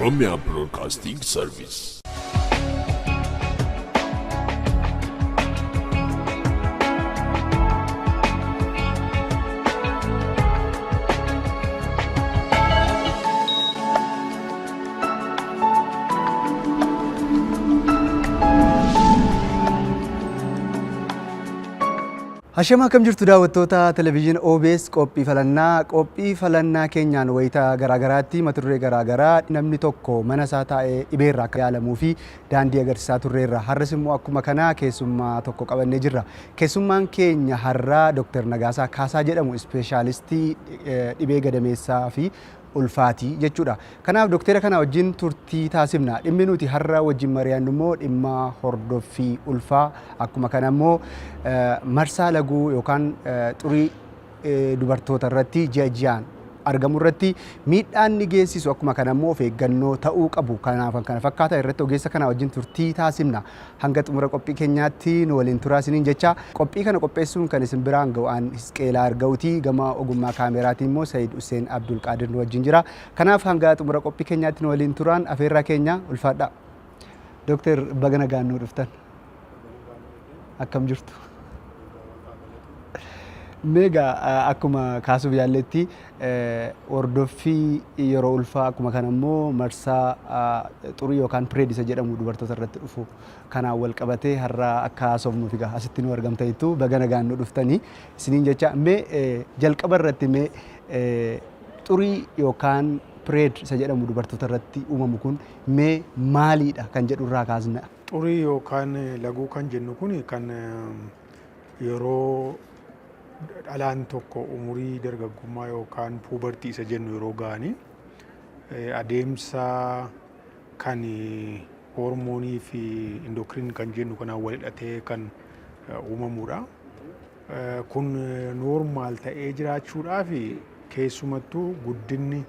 Oromia Broadcasting Service. Hashama akkam jirtu daawwattoota televezyiinii OBS qophii falannaa keenyaan wayita garaagaraatti mata duree garaagaraa namni tokko mana isaa taa'ee dhibeerraa akka yaalamuu fi daandii agarsiisaa turreerra. Har'as immoo akkuma kanaa keessummaa tokko qabannee jirra. Keessummaan keenya har'aa Dr. Nagaasaa Kaasaa jedhamu ispeeshaalistii dhibee gadameessaa fi ulfaatii jechuudha. Kanaaf doktera kana wajjin turtii taasifna. Dhimmi nuti har'a wajjin mari'annu immoo dhimma hordoffii ulfaa akkuma kana immoo marsaa laguu yookaan xurii dubartoota irratti ji'a ji'aan argamu irratti miidhaan ni geessisu akkuma kana immoo of eeggannoo ta'uu qabu. Kanaaf kana fakkaata irratti ogeessa kana wajjin turtii taasifna. Hanga xumura qophii keenyaatti nu waliin turaa isiniin jecha qophii kana qopheessuun kan isin biraan ga'u an Hisqeelaa Argawutii gama ogummaa kaameraatiin immoo Sayid Hussein Abdul Qaadir nu wajjin jira. Kanaaf hanga xumura qophii keenyaatti nu waliin turaan afeerraa keenya ulfaadha. Dooktar baga nagaan nu dhuftan. Akkam jirtu? Meegaa akkuma kaasuuf yaalletti hordoffii yeroo ulfaa akkuma kana immoo marsaa xurii yookaan pireedisa jedhamu dubartoota irratti dhufu kanaan wal qabatee har'a akka haasofnuuf egaa asitti nu argamtanitu baga nagaan nu dhuftanii isiniin jecha jalqaba irratti xurii yookaan pireed isa jedhamu dubartoota irratti uumamu kun maaliidha kan jedhu irraa kaasna. Xurii yookaan laguu kan jennu kun kan yeroo dhalaan tokko umurii dargaggummaa yookaan puubartii isa jennu yeroo ga'anii adeemsa kan hormoonii fi indokiriin kan jennu kanaan wal hidhatee kan uumamudha. Kun noormaal ta'ee jiraachuudhaaf keessumattuu guddinni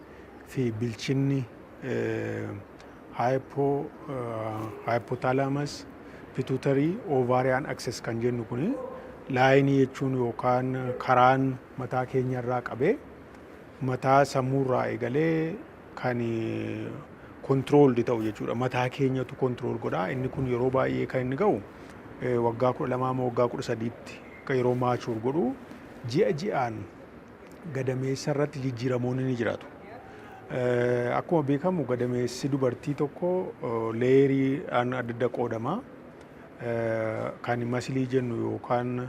fi bilchinni hypothalamus pituitary ovarian axis kan jennu kuni laayinii jechuun yookaan karaan mataa keenya irraa qabee mataa sammuurraa eegalee kan kontirooldi ta'u jechuudha. Mataa keenyatu kontirool godha. Inni kun yeroo baay'ee kan inni ga'u waggaa 12 waggaa 13tti kan yeroo maachuur godhu ji'a ji'aan gadameessa irratti jijjiiramoonni ni jiraatu. Akkuma beekamu gadameessi dubartii tokko leeriidhaan adda adda qoodama. Kan masilii jennu yookaan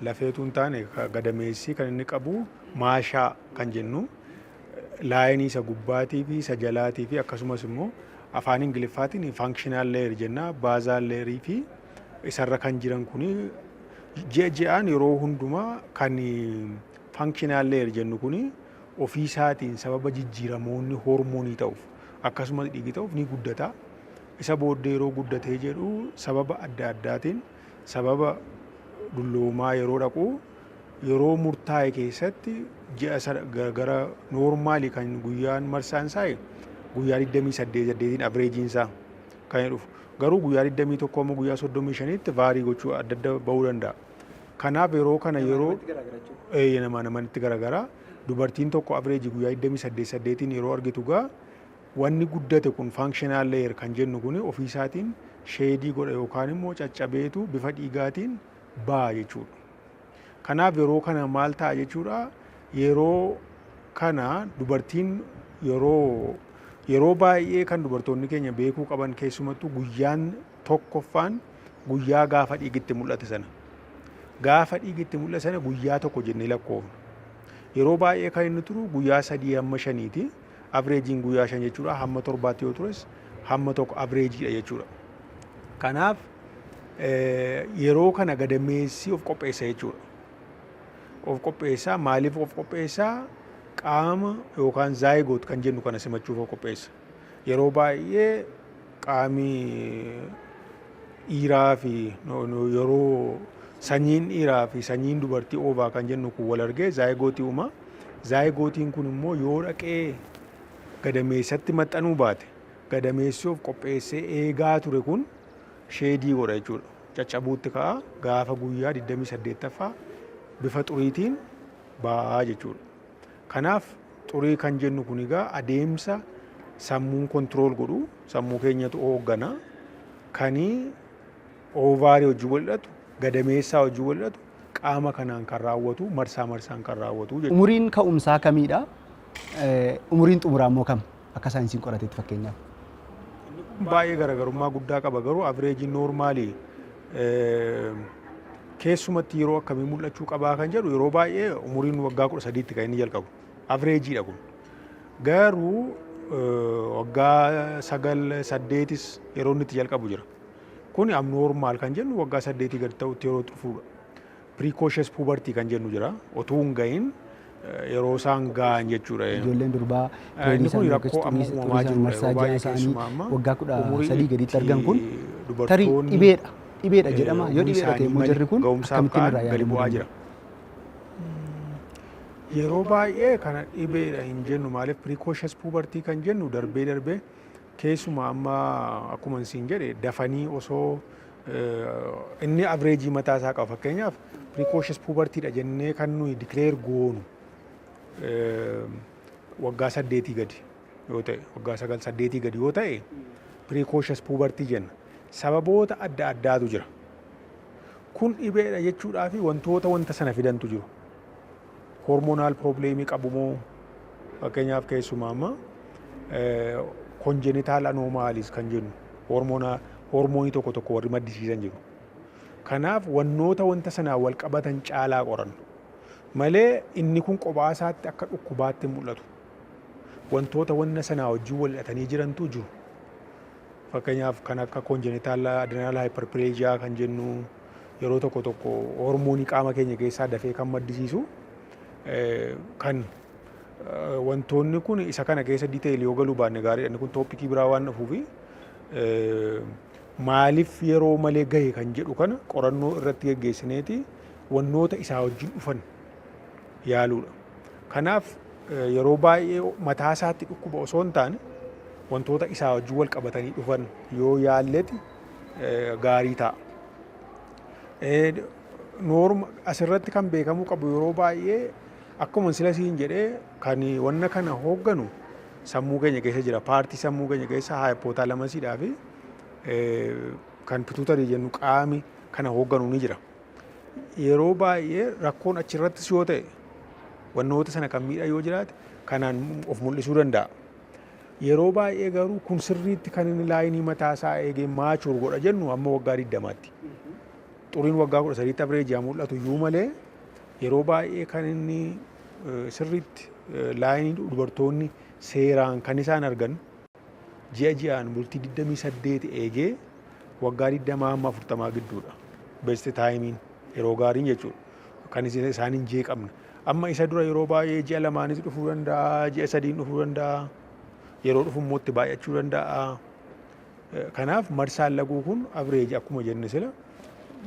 lafeetu hin taane gadameessi kan inni qabu maashaa kan jennu laayinii isa gubbaatii fi isa jalaatii fi akkasumas immoo afaan ingiliffaatiin functional layer jenna basal layerii fi isarra kan jiran kuni ji'a ji'aan yeroo hundumaa kan functional layer jennu kuni ofii isaatiin sababa jijjiiramoonni hormoonii ta'uuf akkasumas dhiigii ta'uuf ni guddata. Isa booddee yeroo guddatee jedhu sababa adda addaatiin sababa dulloomaa yeroo dhaqu yeroo murtaa'e keessatti ji'a gara noormaalii kan guyyaan marsaan isaa guyyaa 28 avreejiin isaa kan dhufu garuu guyyaa 21 amma guyyaa 35tti vaarii gochuu adda adda bahuu danda'a. Kanaaf yeroo kana yeroo namatti garagara dubartiin tokko avreejii guyyaa 28 yeroo argitu gaa wanni guddate kun functional layer kan jennu kun ofii isaatiin sheedii godha yookaan immoo caccabeetu bifa dhiigaatiin ba'a jechuudha. Kanaaf yeroo kana maal ta'a jechuudha yeroo kana dubartiin yeroo baay'ee kan dubartoonni keenya beekuu qaban keessumattuu guyyaan tokkoffaan guyyaa gaafa dhiigitti mul'ate sana. Gaafa dhiigitti mul'ate sana guyyaa tokko jennee lakkoofna. Yeroo baay'ee kan inni turu guyyaa 3 hamma 5ti. Avreejiin guyyaa 5 jechuudha. Hamma 7 yoo tures hamma tokko avreejiidha jechuudha. Kanaaf yeroo kana gadameessi of qopheessa jechuudha. Of qopheessaa maaliif of qopheessaa qaama yookaan zaayigoot kan jennu kana simachuuf of qopheessa. Yeroo baay'ee qaami dhiiraa fi yeroo sanyiin dhiiraa fi sanyiin dubartii oovaa kan jennu kun wal argee zaayigootii uuma. Zaayigootiin kun immoo yoo dhaqee gadameessatti maxxanuu baate gadameessi of qopheessee eegaa ture kun sheedii godha jechuudha. Caccabuutti ka'a gaafa guyyaa 28ffaa bifa xuriitiin ba'aa jechuudha. Kanaaf xurii kan jennu kun egaa adeemsa sammuun kontirool godhu sammuu keenyatu hooggana kanii oovaarii hojii wal'atu gadameessaa hojii wal'atu qaama kanaan kan raawwatu marsaa marsaan kan raawwatu jechuudha. Umuriin ka'umsaa kamiidha? Umuriin xumuraa immoo kam? Akka saayinsiin qorateetti fakkeenyaaf. Baay'ee garaagarummaa guddaa qaba garuu averejii noormaalii keessumatti yeroo akkamii mul'achuu qabaa kan jedhu yeroo baay'ee umuriin waggaa 13tti kan inni jalqabu averejii kun garuu waggaa 9-8 yeroo inni itti jalqabu jira kun abnormaal kan jennu waggaa 8 gadi ta'utti yeroo dhufuudha precocious puberty kan jennu jira otoo hin gahin yeroo isaan gahan jechuudha. Ijoolleen durbaa inni kun rakkoo amma uumamaa jiru marsaa jaha isaanii waggaa 13 gaditti argan kun tarii dhibeedha jedhama yoo dhibeedha ta'e immoo jarri kun akkamittiin irraa yaadamuu jira. Yeroo baay'ee kana dhibeedha hin jennu maaliif precocious puberty kan jennu darbee keessumaa amma akkuma isin jedhe dafanii osoo inni averejii mataa isaa qaba fakkeenyaaf precocious puberty dha jennee kan nuyi declare goonu waggaa 8 gadi yoo ta'e waggaa 9-8 gadi yoo ta'e precocious puberty jenna. Sababoota adda addaatu jira. Kun dhibeedha jechuudhaa fi wanta sana fidantu jiru. Hormonaal probleemii qabu moo fakkeenyaaf keessumaa amma congenital anomalies kan jennu hormoonii tokko warri maddisiisan jiru. Kanaaf wanta sanaa wal qabatan caalaa qorannu. Malee inni kun kophaa isaatti akka dhukkubaatti mul'atu. Wanna sanaa wajjin wal hidhatanii jirantu jiru. Fakkeenyaaf kan akka congenital adrenal hyperplasia kan jennu yeroo tokko hormoonii qaama keenya keessaa dafee kan maddisiisu kan wantoonni kun isa kana keessa detail yoo galuu baanne gaariidha. Inni kun toopikii biraa waan dhufuufi maaliif yeroo malee gahe kan jedhu kana qorannoo irratti geggeessineeti wannoota isaa wajjin dhufan yaaluudha. Kanaaf yeroo baay'ee mataa isaatti dhukkuba osoo hin taane wantoota isaa wajjin wal qabatanii dhufan yoo yaalleeti gaarii ta'a. Asirratti kan beekamuu qabu yeroo baay'ee akkuma sila siin jedhee kan wanna kana hoogganu sammuu keenya keessa jira. Paartii sammuu keenya keessa hypothalamusidhaa fi kan pituitarii jennu qaami kana hoogganu ni jira. Yeroo baay'ee rakkoon achirrattis yoo ta'e wannoota sana kan miidha yoo jiraate kanaan of mul'isuu danda'a. Yeroo baay'ee garuu kun sirriitti kan inni laayinii mataa isaa eegee maachur godha jennu amma waggaa 20tti. Xuriin waggaa 13tti averejii mul'atu iyyuu malee yeroo baay'ee kan inni sirriitti laayinii dubartoonni seeraan kan isaan argan ji'aan bultii 28 eegee waggaa 20 hamma 40 gidduudha. Best taayimiin yeroo gaariin jechuudha. Kan isaan hin jeeqamne. Amma isa dura yeroo baay'ee ji'a 2 dhufuu danda'a, ji'a 3 dhufuu danda'a. Yeroo dhufu immoo itti baay'achuu danda'a. Kanaaf marsaan laguu kun averejii akkuma jenne sila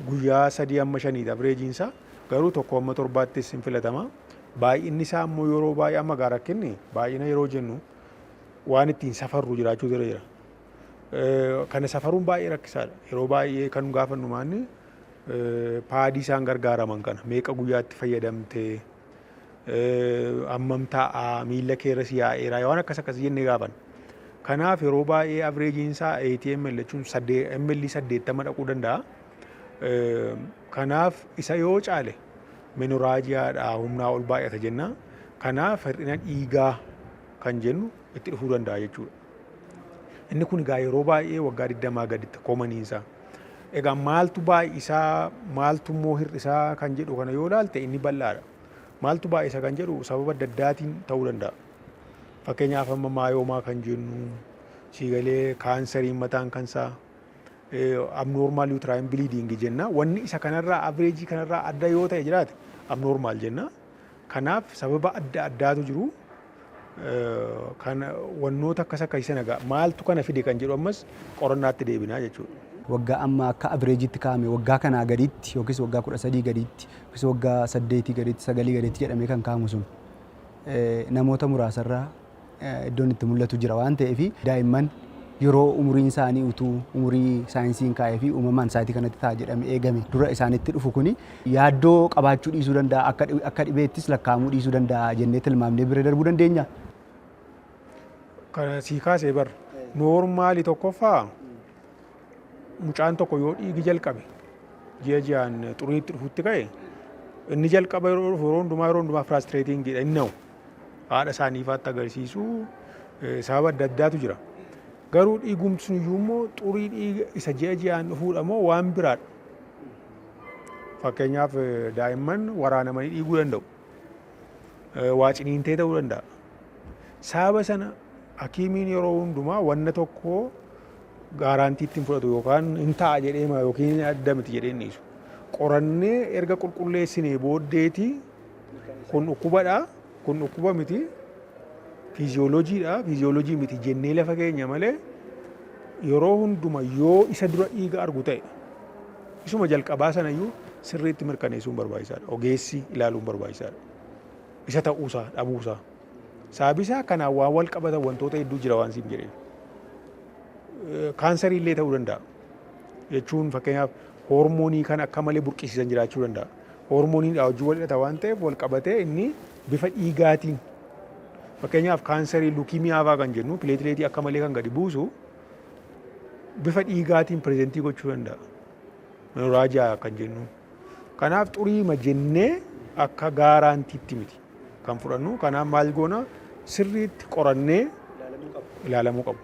guyyaa 3 hamma 5 averejiin isaa garuu 1 hamma 7ttis hin filatama. Baay'inni isaa immoo yeroo baay'ee amma gaara kenne baay'ina yeroo jennu waan ittiin safarru jiraachuu jira. Kana safaruun baay'ee rakkisaadha. Yeroo baay'ee kan gaafannu maanni paadii isaan gargaaraman kana meeqa guyyaatti fayyadamtee ammam taa'aa miila keerra si yaa'eera waan akkas jennee gaafan. Kanaaf yeroo baay'ee averejiin isaa 80 ml jechuun ml 80 dhaquu danda'a. Kanaaf isa yoo caale menoraajiyaadha humnaa ol baay'ata jenna. Kanaaf hir'ina dhiigaa kan jennu itti dhufuu danda'a jechuudha. Inni kun egaa yeroo baay'ee waggaa 20 gaditti koomaniinsaa. Egaa maaltu baay'isaa maaltu immoo hir'isaa kan jedhu kana yoo ilaalte inni bal'aadha. Maaltu baay'isa kan jedhu sababa adda addaatiin ta'uu danda'a. Fakkeenyaaf amma maayoomaa kan jennu siigalee kaansariin mataan kansaa abnormaal uterine bleeding jenna. Wanni isa kanarraa averejii kanarraa adda yoo ta'e jiraate abnormaal jenna. Kanaaf sababa adda addaatu jiru. Kan wannoota akkas nagaa maaltu kana fide kan jedhu ammas qorannaatti deebinaa jechuudha. Waggaa amma akka averejiitti kaa'ame waggaa kanaa gaditti yookiis waggaa 13 gaditti yookiis waggaa 8 gaditti 9 gaditti jedhamee kan kaa'amu sun namoota muraasarraa iddoon itti mul'atu jira waan ta'eef daa'imman yeroo umuriin isaanii utuu umurii saayinsiin kaa'ee fi uumamaan isaatii kanatti ta'a jedhamee eegame dura isaanitti dhufu kuni yaaddoo qabaachuu dhiisuu danda'a akka dhibeettis lakkaa'amuu dhiisuu danda'a jennee tilmaamnee bira darbuu dandeenya. Kana sii kaasee bar noormaali tokkoffaa mucaan tokko yoo dhiigi jalqabe ji'a ji'aan xuriitti dhufutti ka'e inni jalqaba yeroo hundumaa firaastireetingiidha inni na'u haadha isaaniifaatti agarsiisu sababa adda addaatu jira. Garuu dhiigumsun iyyuu immoo xurii dhiiga isa ji'a ji'aan dhufuudha moo waan biraadha. Fakkeenyaaf daa'imman waraanamanii dhiiguu danda'u. Waa ciniintee ta'uu danda'a. Sababa sana hakiimiin yeroo hundumaa wanna tokko gaaraantiitti hin fudhatu yookaan hin ta'a jedhee yookiin adda miti jedhee hin dhiisu. Qorannee erga qulqulleessinee booddeeti kun dhukkubadha kun dhukkuba miti fiiziyooloojiidha fiiziyooloojii miti jennee lafa keenya malee yeroo hunduma yoo isa dura dhiiga argu ta'e isuma jalqabaa sanayyuu sirriitti mirkaneessuun barbaachisaadha. Ogeessi ilaaluun barbaachisaadha. Isa ta'uusaa dhabuusaa. Saabisaa kanaan waan wal qabatan wantoota hedduu jira waan siin jedhee. Kaansarii illee ta'uu danda'a. Jechuun fakkeenyaaf hoormoonii kan akka malee burqisiisan jiraachuu danda'a. Hoormooniidhaa wajjin wal hidhata waan ta'eef wal qabatee inni bifa dhiigaatiin fakkeenyaaf kaansarii lukiimiyaa fa'aa kan jennu pileetileetii akka malee kan gadi buusu bifa dhiigaatiin pirezentii gochuu danda'a. Meenoraajaa kan jennu. Kanaaf xuriima jennee akka gaaraantiitti miti kan fudhannu. Kanaaf maal goona sirriitti qorannee ilaalamuu qabu.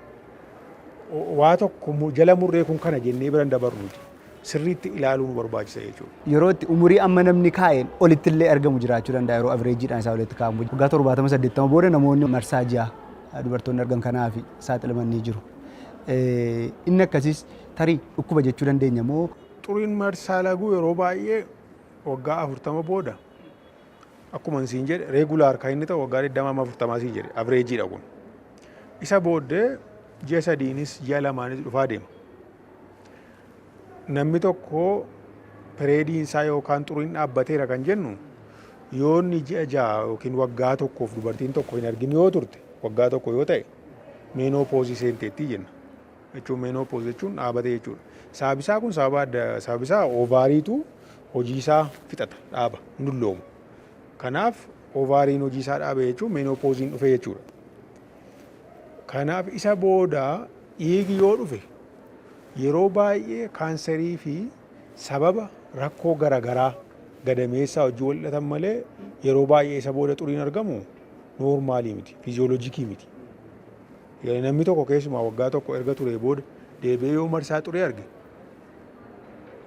Waa tokko jala murree kun kana jennee bira dabarru miti. Sirriitti ilaaluun barbaachisa jechuudha. Yeroo itti umurii amma namni kaa'een olitti illee argamu jiraachuu danda'a yeroo averejjiidhaan isaa walitti kaa'amu. Waggaa 70-80 booda namoonni marsaa ji'a dubartoonni argan kanaaf saaxilamanii jiru. Inni akkasiis tarii dhukkuba jechuu dandeenya moo? Xuriin marsaa laguu yeroo baay'ee waggaa 40 booda akkuma siin jedhe reegulaar kan inni ta'u waggaa 20-40 siin jedhe averejjiidha kun. Isa booddee ji'a 3nis ji'a 2nis dhufaa deema. Namni tokko pireediin isaa yookaan xuriin dhaabbateera kan jennu yoo inni ji'a 6 yookiin waggaa tokkoof dubartiin tokko hin argin yoo turte waggaa tokko yoo ta'e meenoopoozii seenteetti jenna. Jechuun meenoopoozii jechuun dhaabate jechuudha. Saabisaa kun sababa adda saabisaa oovaariitu hojii isaa fixata dhaaba hin dulloomu. Kanaaf oovaariin hojii isaa dhaabe jechuun meenopooziin dhufe jechuudha. Kanaaf isa booda dhiigi yoo dhufe yeroo baay'ee kaansarii fi sababa rakkoo garaagaraa gadameessaa hojii wal hidhatan malee yeroo baay'ee isa booda xuriin argamu noormaalii miti fiiziyooloojikii miti. Namni tokko keessumaa waggaa tokko erga ture booda deebi'ee yoo marsaa xurii arge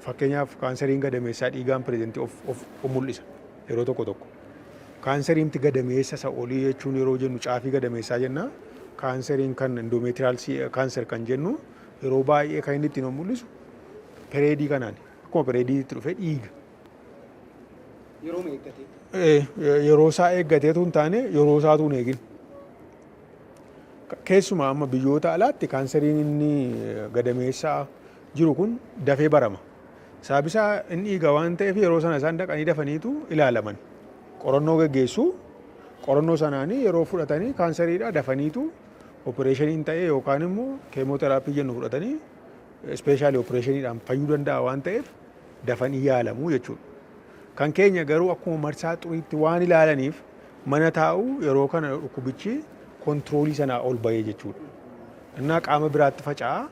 fakkeenyaaf kaansariin gadameessaa dhiigaan pirezentii of mul'isa yeroo tokko tokko. Kaansariimti gadameessa isa olii jechuun yeroo jennu caafii gadameessaa jenna. Kaansariin kan indoomeetiraal kaanser kan jennu yeroo baay'ee kan inni ittiin mul'isu pireedii kanaan akkuma pireediitti dhufe dhiiga. Yeroo isaa eeggateetu hin taane yeroo isaatu hin eegin. Keessumaa amma biyyoota alaatti kaansariin inni gadameessaa jiru kun dafee barama. Saabisaa inni dhiiga waan ta'eef yeroo sana isaan dhaqanii dafaniitu ilaalaman. Qorannoo gaggeessu qorannoo sanaanii yeroo fudhatanii kaansariidha dafaniitu opereeshiniin ta'ee yookaan immoo keemooteraappii jennu fudhatanii ispeeshaalii opereeshiniidhaan fayyuu danda'a waan ta'eef dafanii yaalamuu jechuudha. Kan keenya garuu akkuma marsaa xuriitti waan ilaalaniif mana taa'u yeroo kana dhukkubichi kontiroolii sanaa ol bahee jechuudha. Innaa qaama biraatti faca'a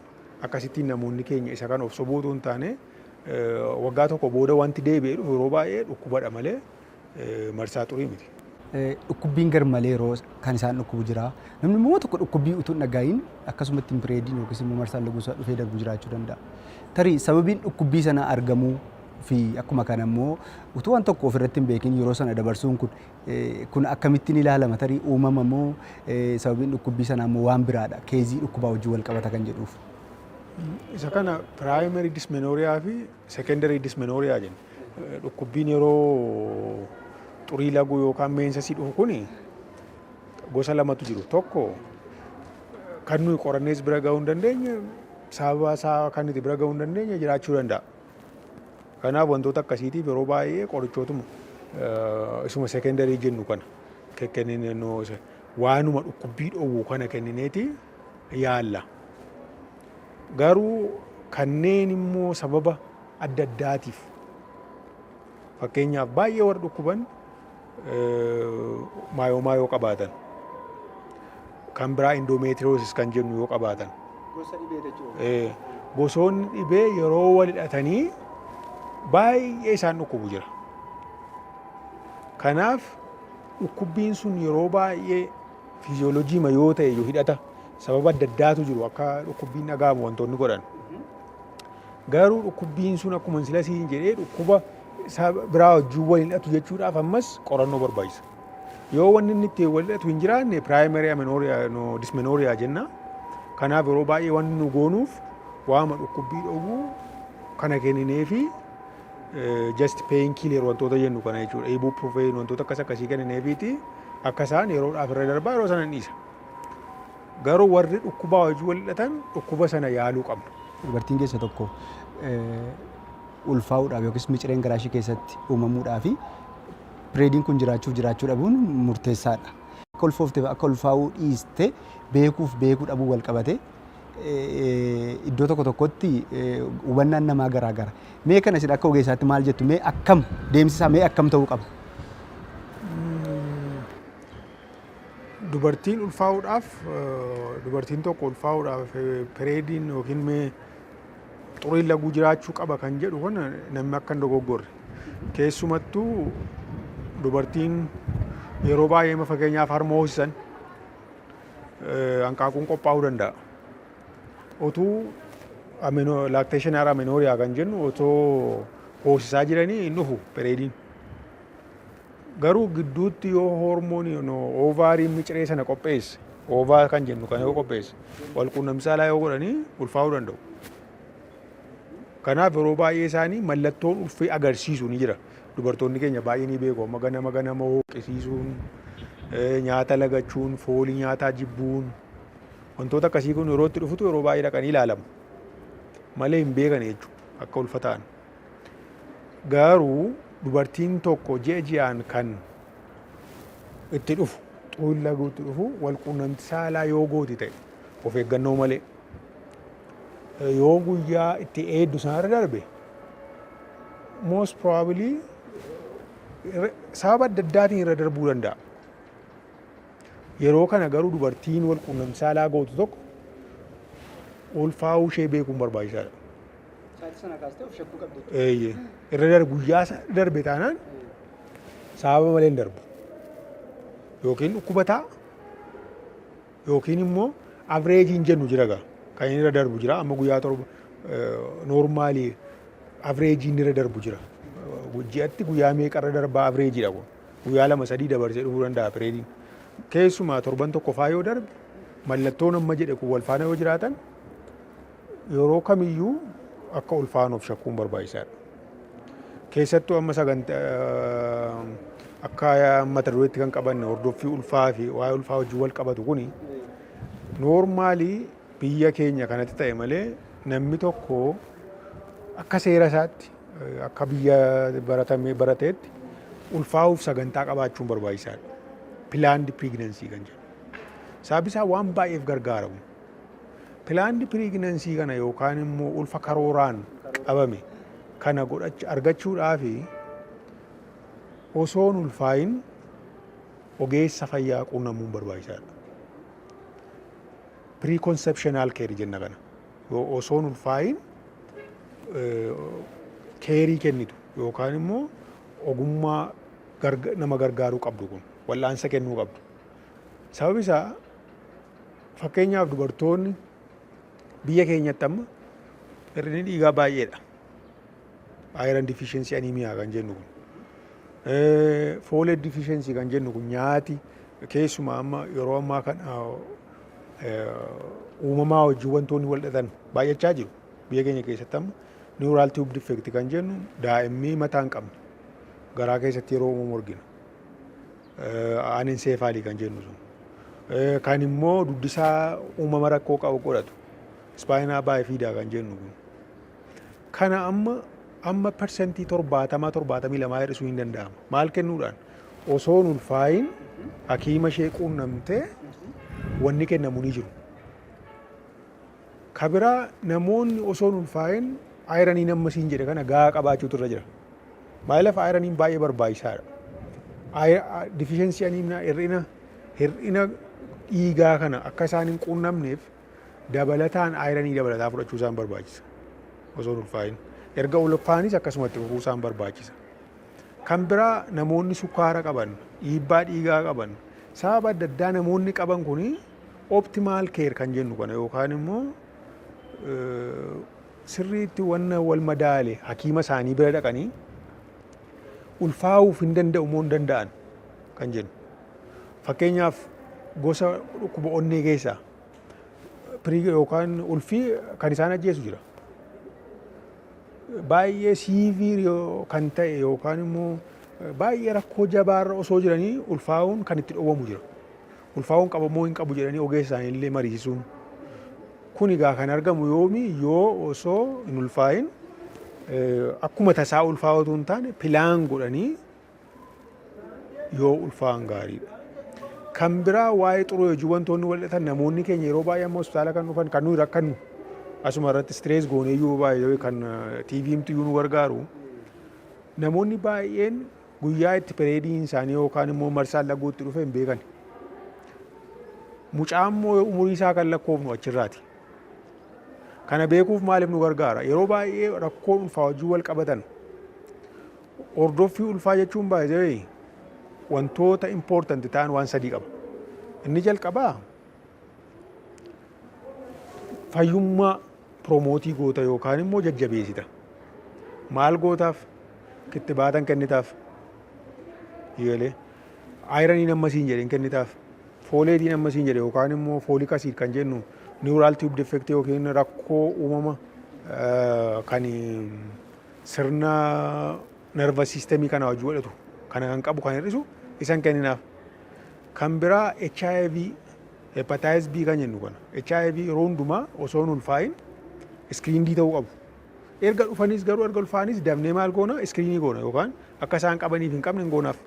akkasittiin namoonni keenya isa kan of sobuutu hin taane waggaa tokko booda wanti deebi'ee dhufu yeroo baay'ee dhukkubadha malee marsaa xurii miti. Dhukkubbiin garmalee yeroo kan isaan dhukkubu jira. Namni immoo tokko dhukkubbii utuu hin dhaga'iin akkasumatti hin pireediin yookiis immoo marsaan laguusaa dhufee darbu jiraachuu danda'a. Tarii sababiin dhukkubbii sana argamuu fi akkuma kana immoo utuu waan tokko ofirratti hin beekin yeroo sana dabarsuun kun akkamittiin ilaalama tarii uumama moo sababiin dhukkubbii sanaa immoo waan biraadha keezii dhukkubaa wajjin wal qabata kan jedhuuf. Isa kana piraayimari dismenooriyaa fi sekendarii dismenooriyaa jenna. Dhukkubbiin yeroo xurii laguu yookaan meensasii dhufu kun gosa lamatu jiru. Tokko kan nuyi qorannees bira gahuu hin dandeenye sababa isaa kan nuti bira gahuu hin dandeenye jiraachuu danda'a. Kanaaf wantoota akkasiitiif yeroo baay'ee qorichootuma isuma sekendarii jennu kana kenninee waanuma dhukkubbii dhoowwu kana kennineeti yaalla. Garuu kanneen immoo sababa adda addaatiif fakkeenyaaf baay'ee warra dhukkuban maayoo qabaatan kan biraa indoomeetiroosis kan jennu yoo qabaatan. Gosoonni dhibee yeroo wal hidhatanii baay'ee isaan dhukkubu jira. Kanaaf dhukkubbiin sun yeroo baay'ee fiiziyoolojii yoo ta'e yoo hidhata sababa adda addaatu jiru akka dhukkubbiin dhaga'amu wantoonni godhan. Garuu dhukkubbiin sun akkuma sila siin jedhee dhukkuba biraa wajjin wal hidhatu jechuudhaaf ammas qorannoo barbaachisa. Yoo wanni inni ittiin wal hidhatu hin jiraanne piraayimari dismenooriyaa jenna. Kanaaf yeroo baay'ee wanni nu goonuuf waama dhukkubbii dhowwuu kana kenninee fi just painkiller wantoota jennu kana jechuudha. Ibuprofeen wantoota akkasii kennineefiiti akka isaan yeroodhaaf irra darbaa yeroo sana dhiisa. Garuu warri dhukkubaa wajjin wal hidhatan dhukkuba sana yaaluu qabna. Dubartiin keessa tokko ulfaa'uudhaaf yookiis micireen garaa ishee keessatti uumamuudhaa fi pireediin kun jiraachuu dhabuun murteessaadha. Akka ulfoofte akka ulfaa'uu dhiiste beekuu dhabuu wal qabate iddoo tokkotti hubannaan namaa garaagara. Mee kana isin akka ogeessaatti maal jettu? Mee akkam deemsisaa mee akkam ta'uu qaba? Dubartiin tokko ulfaa'uudhaaf pireediin yookiin mee xuriin laguu jiraachuu qaba kan jedhu kun namni akka hin dogoggorre. Keessumattuu dubartiin yeroo baay'ee fakkeenyaaf harma hoosisan hanqaaquun qophaa'uu danda'a. Otuu laakteeshinaal amenooriyaa kan jennu otoo hoosisaa jiranii hin dhufu pireediin. Garuu gidduutti yoo hoormoonii oovaariin miciree sana qopheesse oovaa kan jennu kana yoo qopheesse wal quunnamtii saalaa yoo godhanii ulfaa'uu danda'u. Kanaaf yeroo baay'ee isaanii mallattoon ulfee agarsiisu ni jira. Dubartoonni keenya baay'ee ni beeku. Amma ganama hooqisiisuun, nyaata lagachuun, foolii nyaataa jibbuun wantoota akkasii kun yeroo itti dhufutu yeroo baay'ee dhaqanii ilaalamu. Malee hin beekan jechuudha akka ulfataan. Garuu dubartiin tokko ji'aan kan itti dhufu xuruun laguu itti dhufu wal quunnamtii saalaa yoo gooti ta'e of eeggannoo malee yoo guyyaa itti eeddu sanarra darbe most probably sababa adda addaatiin irra darbuu danda'a. Yeroo kana garuu dubartiin wal quunnamtii saalaa gootu tokko ulfaa'uu ishee beekuun barbaachisaadha. Irra darbu guyyaa darbe taanaan sababa malee hin darbu. Yookiin dhukkuba ta'a yookiin immoo avreejiin jennu jira gaa kan irra darbu jira. Amma guyyaa torba noormaalii avreejiin irra darbu jira. Ji'atti guyyaa meeqa irra darbaa avreejiidha kun. Guyyaa 2-3 dabarsee dhufuu danda'a pireediin. Keessumaa torban tokko faa yoo darbe mallattoon amma jedhe kun wal faana yoo jiraatan yeroo kamiyyuu akka ulfaanuuf shakkuun barbaachisaadha. Keessattuu amma sagantaa akka mata dureetti kan qabanne hordoffii ulfaa fi waa'ee ulfaa wajjin wal qabatu kuni noormaalii biyya keenya kanatti ta'e malee namni tokko akka seera isaatti akka biyya barateetti ulfaa'uuf sagantaa qabaachuun barbaachisaadha. Pilaandi piriiginansii kan jedhu. Sababni isaa waan baay'eef gargaaramu. Pilaandi piriiginansii kana yookaan immoo ulfa karooraan qabame kana argachuudhaaf osoon ulfaayin ogeessa fayyaa quunnamuun barbaachisaadha. Pre-conceptional care jenna kana. Osoon ulfaayin keerii kennitu yookaan immoo ogummaa nama gargaaruu qabdu kun wal'aansa kennuu qabdu. Sababni isaa fakkeenyaaf dubartoonni biyya keenyatti amma hir'inni dhiigaa baay'eedha. Iron deficiency anemia kan jennu kun. Folate deficiency kan jennu kun nyaati keessumaa amma yeroo ammaa kana uumamaa wajjin wantoonni wal dhatan baay'achaa jiru. Biyya keenya keessatti amma neural tube defect kan jennu daa'imni mataa hin qabne garaa keessatti yeroo uumamu argina. Anencephaly kan jennu sun. Kan immoo duddisaa uumama rakkoo qabu godhatu. Spinal bifida kan jennu kun. Kana amma persentii 70-72 hir'isuu hin danda'ama. Maal kennuudhaan osoon ulfaayin hakiima ishee quunnamtee wanni kennamu ni jiru. Kabiraa namoonni osoon ulfaayin ayiranii amma siin jedhe kana gahaa qabaachuutu irra jira. Maaliif ayiraniin baay'ee barbaachisaadha. Deficiency anemia hir'ina dhiigaa kana akka isaan hin quunnamneef dabalataan ayiranii dabalataa fudhachuu isaan barbaachisa osoo hin ulfaa'in. Erga ulfaanis akkasumatti fufuu isaan barbaachisa. Kan biraa namoonni sukkaara qaban, dhiibbaa dhiigaa qaban, sababa adda addaa namoonni qaban kuni optimaal keer kan jennu kana yookaan immoo sirriitti wanna wal madaale hakiima isaanii bira dhaqanii ulfaa'uuf hin danda'u moo hin danda'an kan jennu. Fakkeenyaaf gosa dhukkuba onnee keessaa yookaan ulfii kan isaan ajjeesu jira. Baay'ee siiviir kan ta'e yookaan immoo baay'ee rakkoo jabaarra osoo jiranii ulfaa'uun kan itti dhowwamu jira. Ulfaa'uun qabamoo hin qabu jedhanii ogeessa isaanii illee mariisisuun. Kun egaa kan argamu yoomi yoo osoo hin ulfaa'in akkuma tasaa ulfaa'utu hin taane pilaan godhanii yoo ulfaa'an gaariidha. Kan biraa waa'ee xuroo hojii wantoonni wal'atan namoonni keenya yeroo baay'ee amma hospitaala kan dhufan kan nuyi rakkannu asuma irratti stirees gooneeyyuu baay'ee kan tiiviimtu nu gargaaru namoonni baay'een guyyaa itti pireediin isaanii yookaan immoo marsaan laguutti dhufe hin beekan. Mucaan immoo umurii isaa kan lakkoofnu achirraati. Kana beekuuf maaliif nu gargaara? Yeroo baay'ee rakkoon ulfaa wajjin wal qabatan hordoffii ulfaa jechuun baay'ee wantoota impoortanti ta'an waan sadii qaba. Inni jalqabaa fayyummaa piromootii goota yookaan immoo jajjabeessita. Maal gootaaf? Kittibaatan kennitaaf. Yeelee ayiraniin ammasiin jedheen kennitaaf. Fooleetiin ammasiin jedhe yookaan immoo fooliik asiid kan jennu niwuraal tiiyub defektii yookiin rakkoo uumama kan sirna nervas siistemii kana wajjin godhatu kana kan qabu kan hir'isu isan kenninaaf. Kan biraa HIV hepatitis B kan jennu kana HIV yeroo hundumaa osoo hin ulfaa'in iskiriindii ta'uu qabu. Erga dhufanis garuu erga ulfaanis dafnee maal goona iskiriinii goona yookaan akka isaan qabaniif hin qabne hin goonaaf.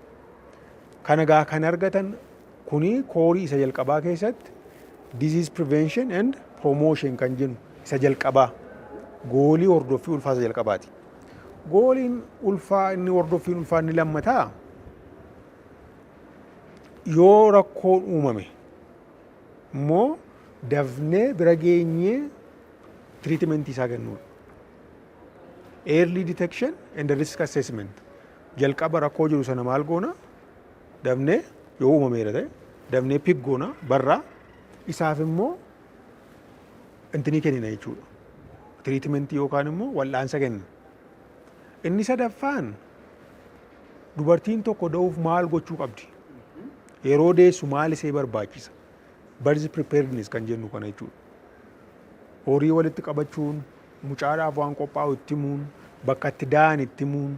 Kana gaa kan argatan kuni koorii isa jalqabaa keessatti disease prevention and promotion kan jennu isa jalqabaa goolii hordoffii ulfaa isa jalqabaati. Gooliin ulfaa inni hordoffiin ulfaa inni lammataa yoo rakkoon uumame immoo dafnee bira geenyee tiriitimentii isaa kennuudha. Early detection and risk assessment jalqaba rakkoo jiru sana maal goona dafnee yoo uumameera ta'e dafnee pik goona barraa isaaf immoo intinii kennina jechuudha. Tiriitimentii yookaan immoo wal'aansa kenna. Inni sadaffaan dubartiin tokko da'uuf maal gochuu qabdi? Yeroo deessu maal ishee barbaachisa? Birth preparedness kan jennu kana jechuudha. Horii walitti qabachuun, mucaadhaaf waan qophaa'u itti himuun, bakka itti da'an itti himuun.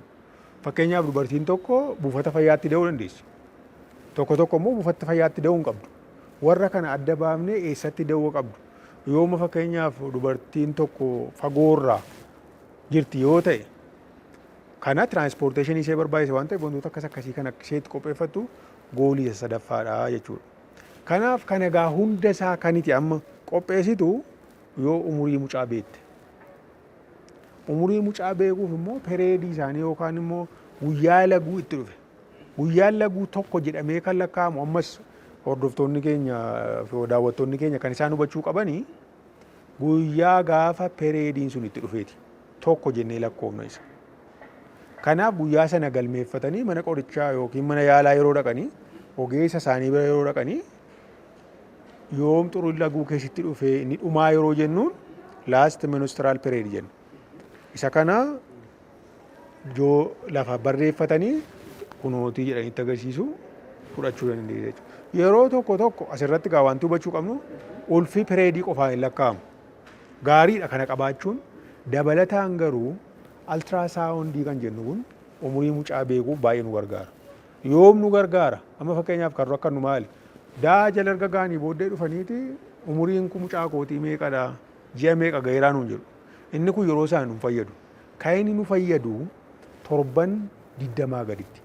Fakkeenyaaf dubartiin tokko buufata fayyaatti da'uu dandeessi. Tokko tokko immoo buufata fayyaatti da'uu hin qabdu. Warra kana adda baafnee eessatti da'uu qabdu? Yooma fakkeenyaaf dubartiin tokko fagoorraa jirti yoo ta'e kana tiraanspoorteeshinii ishee barbaachisa waan ta'eef wantoota akkas akkasii kan akka isheetti qopheeffattu goolii isa sadaffaadha jechuudha. Kanaaf kan egaa hunda isaa kaniti amma qopheessitu yoo umurii mucaa beekte. Umurii mucaa beekuuf immoo pereedii isaanii yookaan immoo guyyaa laguu itti dhufe. Guyyaan laguu tokko jedhamee kan lakkaa'amu ammas hordoftoonni keenya fi daawwattoonni keenya kan isaan hubachuu qabanii guyyaa gaafa pereediin sun itti dhufeeti. Tokko jennee lakkoofna isa. Kanaaf guyyaa sana galmeeffatanii mana qorichaa yookiin mana yaalaa yeroo dhaqanii ogeessa isaanii bira yeroo dhaqanii yoom xuruun laguu keessatti dhufee inni dhumaa yeroo jennuun last menstrual period jennu. Isa kana lafa barreeffatanii kunootii jedhanitti agarsiisu fudhachuu dandeenya jechuudha. Yeroo tokko tokko asirratti gaa wanti hubachuu qabnu ulfii pereedii qofaan hin lakkaa'amu. Gaariidha kana qabaachuun dabalataan garuu altiraasaawundii kan jennu kun umurii mucaa beekuuf baay'ee nu gargaara. Yoom nu gargaara? Amma fakkeenyaaf kan rakkannu maali? Daa jala erga gaanii booddee dhufaniiti umuriin kun mucaa kootii meeqadha? Ji'a meeqa gaheeraa nuun jedhu. Inni kun yeroo isaan nu fayyadu. Kan inni nu fayyadu torban 20 gaditti.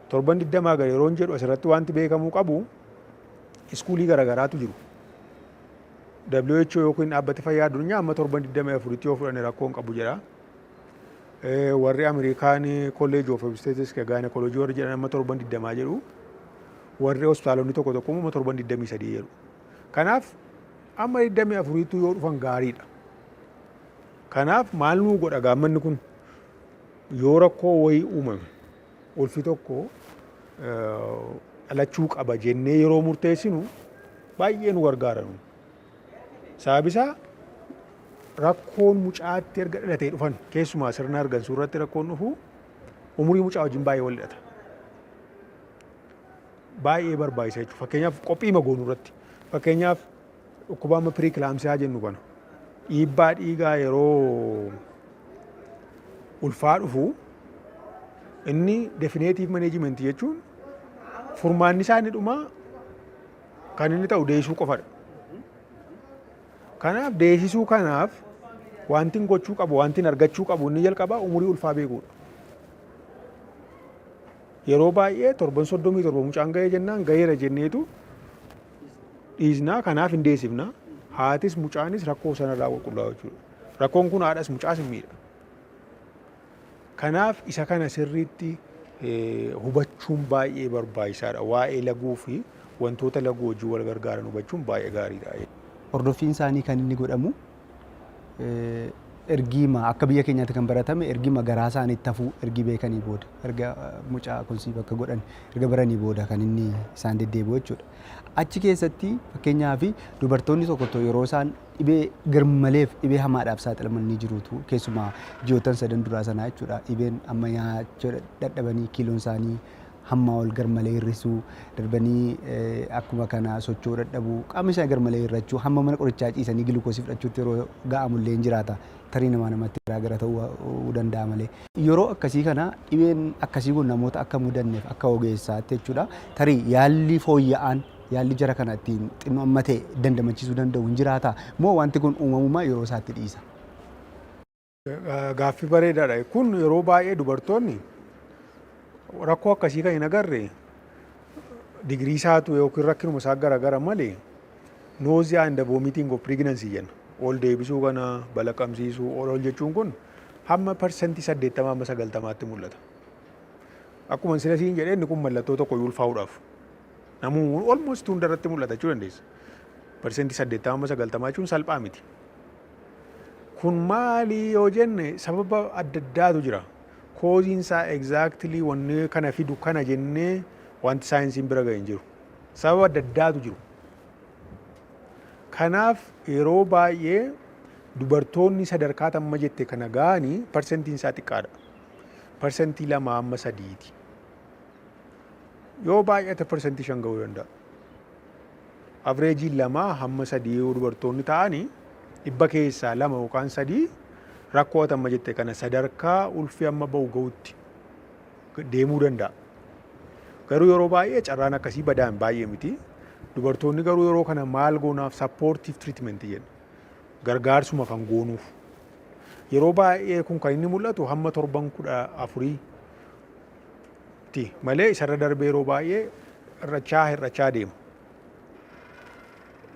Torban 20 gadi yeroo jedhu asirratti wanti beekamuu qabu iskuulii garaagaraatu jiru. WHO yookiin dhaabbati fayyaa addunyaa amma torban 24tti yoo fudhanne rakkoon qabu jedha. Warri Ameerikaan College of Obstetrics Gynecology warri jedhan amma torban 20 jedhu. warri hospitaalonni tokko tokko immoo torban 23 jedhu. Kanaaf amma 24tti yoo dhufan gaariidha. Kanaaf maal nuu godha gaammanni kun yoo rakkoo wayii uumame ulfi tokko dhalachuu qaba jennee yeroo murteessinu baay'ee nu gargaara. Sababisaa rakkoon mucaatti erga dhalatee dhufan keessumaa sirna argansuu irratti rakkoon dhufu umurii mucaa wajjin baay'ee wal hidhata. Baay'ee barbaachisa jechuudha. Fakkeenyaaf qophii magoonuu irratti fakkeenyaaf dhukkuba amma piriikilaamsiyaa jennu kana dhiibbaa dhiigaa yeroo ulfaa dhufu inni defineetiif maneejimentii jechuun furmaanni isaa inni dhumaa kan inni ta'u deessisuu qofadha. Kanaaf deessisuu kanaaf wanti gochuu qabu wanti argachuu qabu inni jalqabaa umurii ulfaa beekuudha. Yeroo baay'ee torban 37 mucaan gahee jennaan gaheera jenneetu dhiisnaa kanaaf hin deessifna. Haatis mucaanis rakkoo sanarraa qulqullaa'u jechuudha. Rakkoon kun haadhas mucaas hin miidha. Kanaaf isa kana sirriitti hubachuun baay'ee barbaachisaadha. Waa'ee laguu fi wantoota laguu wajjin wal gargaaran hubachuun baay'ee gaariidha. Hordoffiin isaanii kan inni godhamu ergiima akka biyya keenyaatti kan baratame ergiima garaa isaaniitti hafuu ergi beekanii booda erga mucaa kunsiif akka godhan erga baranii booda kan inni isaan deddeebi'u jechuudha. Achi keessatti fakkeenyaaf dubartoonni tokko yeroo isaan dhibee garmaleef dhibee hamaadhaaf saaxilaman ni jirutu keessumaa ji'oottan 3 duraa sanaa jechuudha. Dhibeen amma nyaachuu dadhabanii kiiloon isaanii hamma ol garmalee hir'isuu darbanii akkuma kana socho'uu dadhabuu qaamni isaa garmalee hir'achuu hamma mana qorichaa ciisanii gilukoosii fudhachuutti yeroo ga'amullee hin jiraata. Tarii namatti garaagara ta'uu danda'a malee. Yeroo akkasii kana dhibeen akkasii kun namoota akka mudanneef akka ogeessaatti jechuudha. Tarii yaalli fooyya'aan yaalli jara kana ittiin xinnoo amma ta'e dandamachiisuu danda'u hin jiraata moo wanti kun uumamumaa yeroo isaatti dhiisa? Gaaffii bareedaadha. Kun yeroo baay'ee dubartoonni rakkoo akkasii kan hin agarre digirii isaatu yookiin rakkinuma isaa garaagara malee noozii and vomiting of pregnancy jenna. Ol deebisuu kana balaqamsiisuu ol jechuun kun hamma parsantii 80 amma 90tti mul'ata. Akkuma sila siin jedhee inni kun mallattoo tokko ulfaa'uudhaaf namuu almost hundarratti mul'ata jechuu dandeessa. Parsantii 80 amma 90 jechuun salphaa miti. Kun maali yoo jenne sababa adda addaatu jira. Kooziin isaa exactly wanni kana fidu kana jennee wanti saayinsiin bira ga'e hin jiru. Sababa adda addaatu jiru. Kanaaf yeroo baay'ee dubartoonni sadarkaa amma jette kana ga'anii parsantiin isaa xiqqaadha. Parsantii 2 amma 3ti. Yoo baay'ate parsantii 5 ga'uu danda'a. Avreejiin 2 hamma 3 yoo dubartoonni ta'anii dhibba keessaa 2 yookaan 3 rakkoo amma jette kana sadarkaa ulfi amma ba'u ga'utti deemuu danda'a. Garuu yeroo baay'ee carraan akkasii badaan baay'ee miti. Dubartoonni garuu yeroo kana maal goonaaf supportive treatment jenna. Gargaarsuma kan goonuuf. Yeroo baay'ee kun kan inni mul'atu hamma 14 ti malee isarra darbee yeroo baay'ee hir'achaa deema.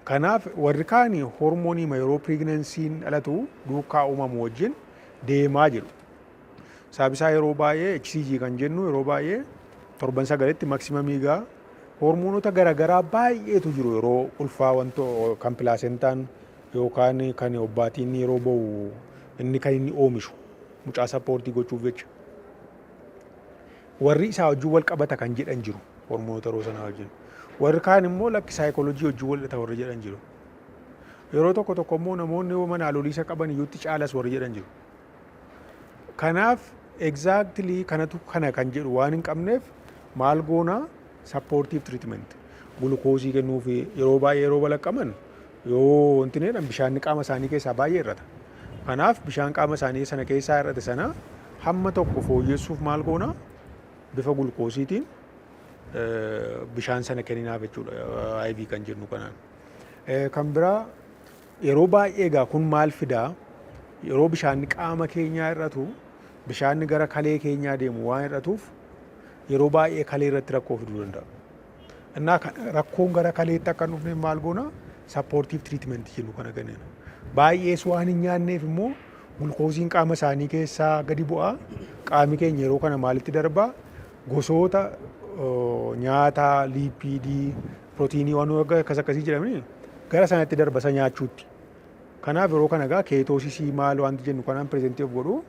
Kanaaf warri kaanii hormoonii yeroo pireegnansiin dhalatu duukaa uumamu wajjin deemaa jiru. Sababisaa yeroo baay'ee HCG kan jennu yeroo baay'ee torban 9tti maksimamii gaa hormoonota garaagaraa baay'eetu jiru yeroo ulfaa wantoo kan pilaasentaan yookaan kan obbaatiin yeroo ba'u inni kan inni oomishu mucaa sappoortii gochuuf jecha. Warri isaa wajjin wal qabata kan jedhan jiru hormoonota yeroo sanaa wajjin. Warri kaan immoo lakki saayikooloojii wajjin wal hidhata warri jedhan jiru. Yeroo tokko tokko immoo namoonni yoo mana haadholiisa qaban iyyuutti caalas warri jedhan jiru. Kanaaf exactly kanatu kana kan jedhu waan hin qabneef maal goonaa supportive treatment gulukoosii kennuuf yeroo baay'ee yeroo balaqqaman yoo wanti jedhan bishaan qaama isaanii keessaa baay'ee hir'ata. Kanaaf bishaan qaama isaanii sana keessaa hir'ate sana hamma tokko fooyyessuuf maal goonaa bifa gulukoosiitiin bishaan sana kenninaaf jechuudha IV kan jennu kanaan. Kan biraa yeroo baay'ee egaa kun maal fidaa yeroo bishaan qaama keenyaa hir'atu bishaan gara kalee keenyaa deemu waan hir'atuuf yeroo baay'ee kalee irratti rakkoo fiduu danda'a. Innaa rakkoon gara kaleetti akka hin dhufneef maal goona supportive treatment jennu kana kennan. Baay'ees waan hin nyaanneef immoo gulukoosiin qaama isaanii keessaa gadi bu'aa qaami keenya yeroo kana maalitti darbaa gosoota nyaata liipiidii pirootiinii waan akkas akkasii jedhamanii gara sanatti darbasa nyaachuutti. Kanaaf yeroo kana egaa keetoosisii maal wanti jennu kanaan pireezentii of godhu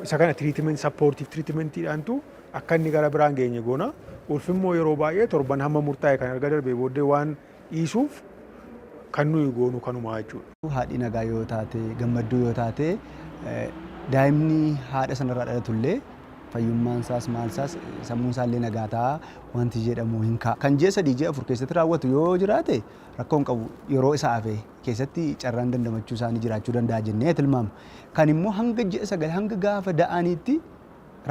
isa kana tiriitimentii sappoortiif tiriitimentiidhaantu akka inni gara biraan geenye goona. Ulfimmoo yeroo baay'ee torban hamma murtaa'e kan erga darbee booddee waan dhiisuuf kan nuyi goonu kanumaa jechuudha. Haadhi nagaa yoo taate gammadduu yoo taate daa'imni haadha sanarraa dhalatullee fayyummaan isaas maal isaas sammuun isaallee nagaa ta'a wanti jedhamu hin ka'a. Kan ji'a 3 ji'a 4 keessatti raawwatu yoo jiraate rakkoo hin qabu yeroo isaa hafe keessatti carraan dandamachuu isaanii jiraachuu danda'a jennee tilmaamna. Kan immoo hanga ji'a 9 hanga gaafa da'aniitti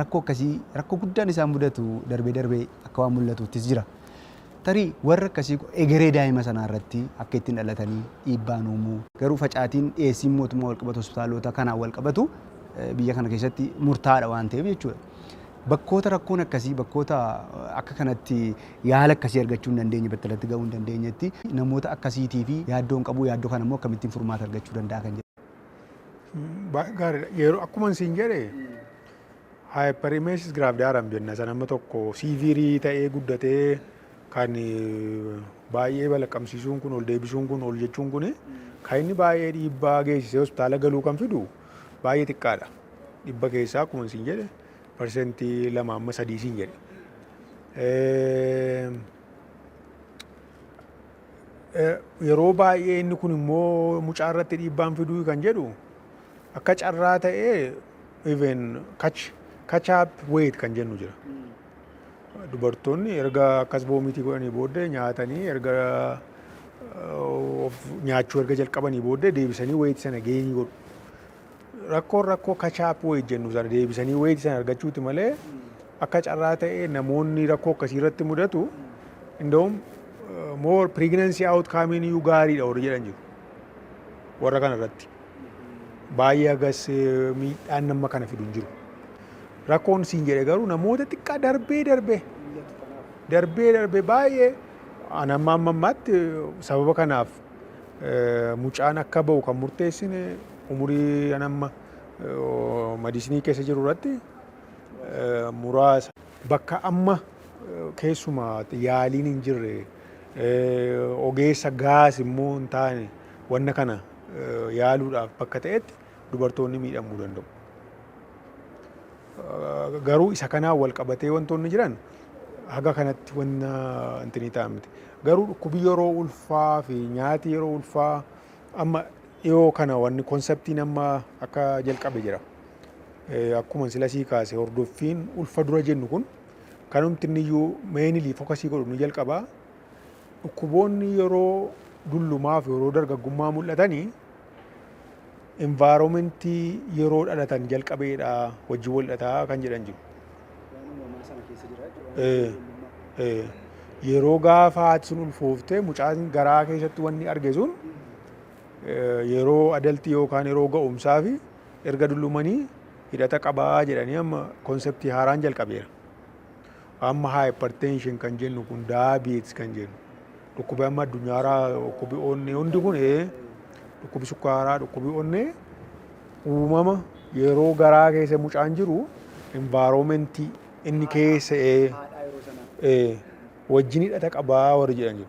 rakkoo akkasii rakkoo guddaan isaan mudatu darbee darbee akka waan mul'atuttis jira. Tarii warra akkasii egeree daa'ima sanaa irratti akka ittiin dhalatanii dhiibbaan uumuu garuu facaatiin dhiyeessiin mootummaa walqabatu hospitaalota kanaan walqabatu biyya kana keessatti murtaa'aadha waan ta'eef jechuudha. Bakkoota rakkoon akkasii bakkoota akka kanatti yaala akkasii argachuu hin dandeenye battalatti gahuu hin dandeenyetti namoota akkasiitii fi yaaddoo hin qabu yaaddoo kana immoo akkamittiin furmaata argachuu danda'a kan jedhu. Gaariidha. Yeroo akkuma isin jedhe hyperemesis gravidarum jenna sana amma tokko siiviirii ta'ee guddatee kan baay'ee balaqqamsiisuun kun ol deebisuun kun ol jechuun kun kan inni baay'ee dhiibbaa geessisee hospitaala galuu kan fidu baay'ee xiqqaadha. Dhibba keessaa akkuma isin jedhe parsentii 2-3 isin jedhe. Yeroo baay'ee inni kun immoo mucaa irratti dhiibbaan fiduu kan jedhu akka carraa ta'ee even catch-up weight kan jennu jira. Dubartoonni erga akkas boomitii godhanii booddee nyaatanii erga nyaachuu erga jalqabanii booddee deebisanii weight sana geenii godhu. Rakkoo catch-up weight jennu sana deebisanii weight sana argachuuti malee akka carraa ta'ee namoonni rakkoo akkasii irratti mudatu inda'uun more pregnancy outcome iyyuu gaariidha warri jedhan jiru. Warra kana irratti baay'ee agas miidhaan nama kana fidu hin jiru. Rakkoon siin jedhe garuu namoota xiqqaa darbee baay'ee anamma ammaatti sababa kanaaf mucaan akka ba'u kan murteessine umurii anamma madisinii keessa jiru irratti muraasa bakka amma keessumaa yaaliin hin jirre ogeessa gaas immoo hin taane wanna kana yaaluudhaaf bakka ta'etti dubartoonni miidhamuu danda'u. Garuu isa kanaan wal qabatee wantoonni jiran haga kanatti wanna intini ta'a miti. Garuu dhukkubi yeroo ulfaa fi nyaati yeroo ulfaa amma dhiyoo kana wanni konseptiin amma akka jalqabe jira. Akkuma silasii kaase hordoffiin ulfa dura jennu kun kanumti iyyuu meenilii fokasii godhu ni jalqabaa. Dhukkuboonni yeroo dullumaaf yeroo dargaggummaa mul'atanii environmentii yeroo dhalatan jalqabeedha wajjin wal'ataa kan jedhan jiru. Yeroo gaafa haati sun ulfooftee mucaan garaa keessatti wanni arge sun yeroo adaltii yookaan yeroo ga'umsaa fi erga dullumanii hidhata qabaa jedhanii amma konseptii haaraan jalqabeera. Amma hypertension kan jennu kun diabetes kan jennu dhukkubi amma addunyaarraa dhukkubi onnee hundi kun dhukkubi sukkaaraa dhukkubi onnee uumama yeroo garaa keessa mucaan jiru environmentii inni keessa wajjin hidhata qabaa warri jedhan jiru.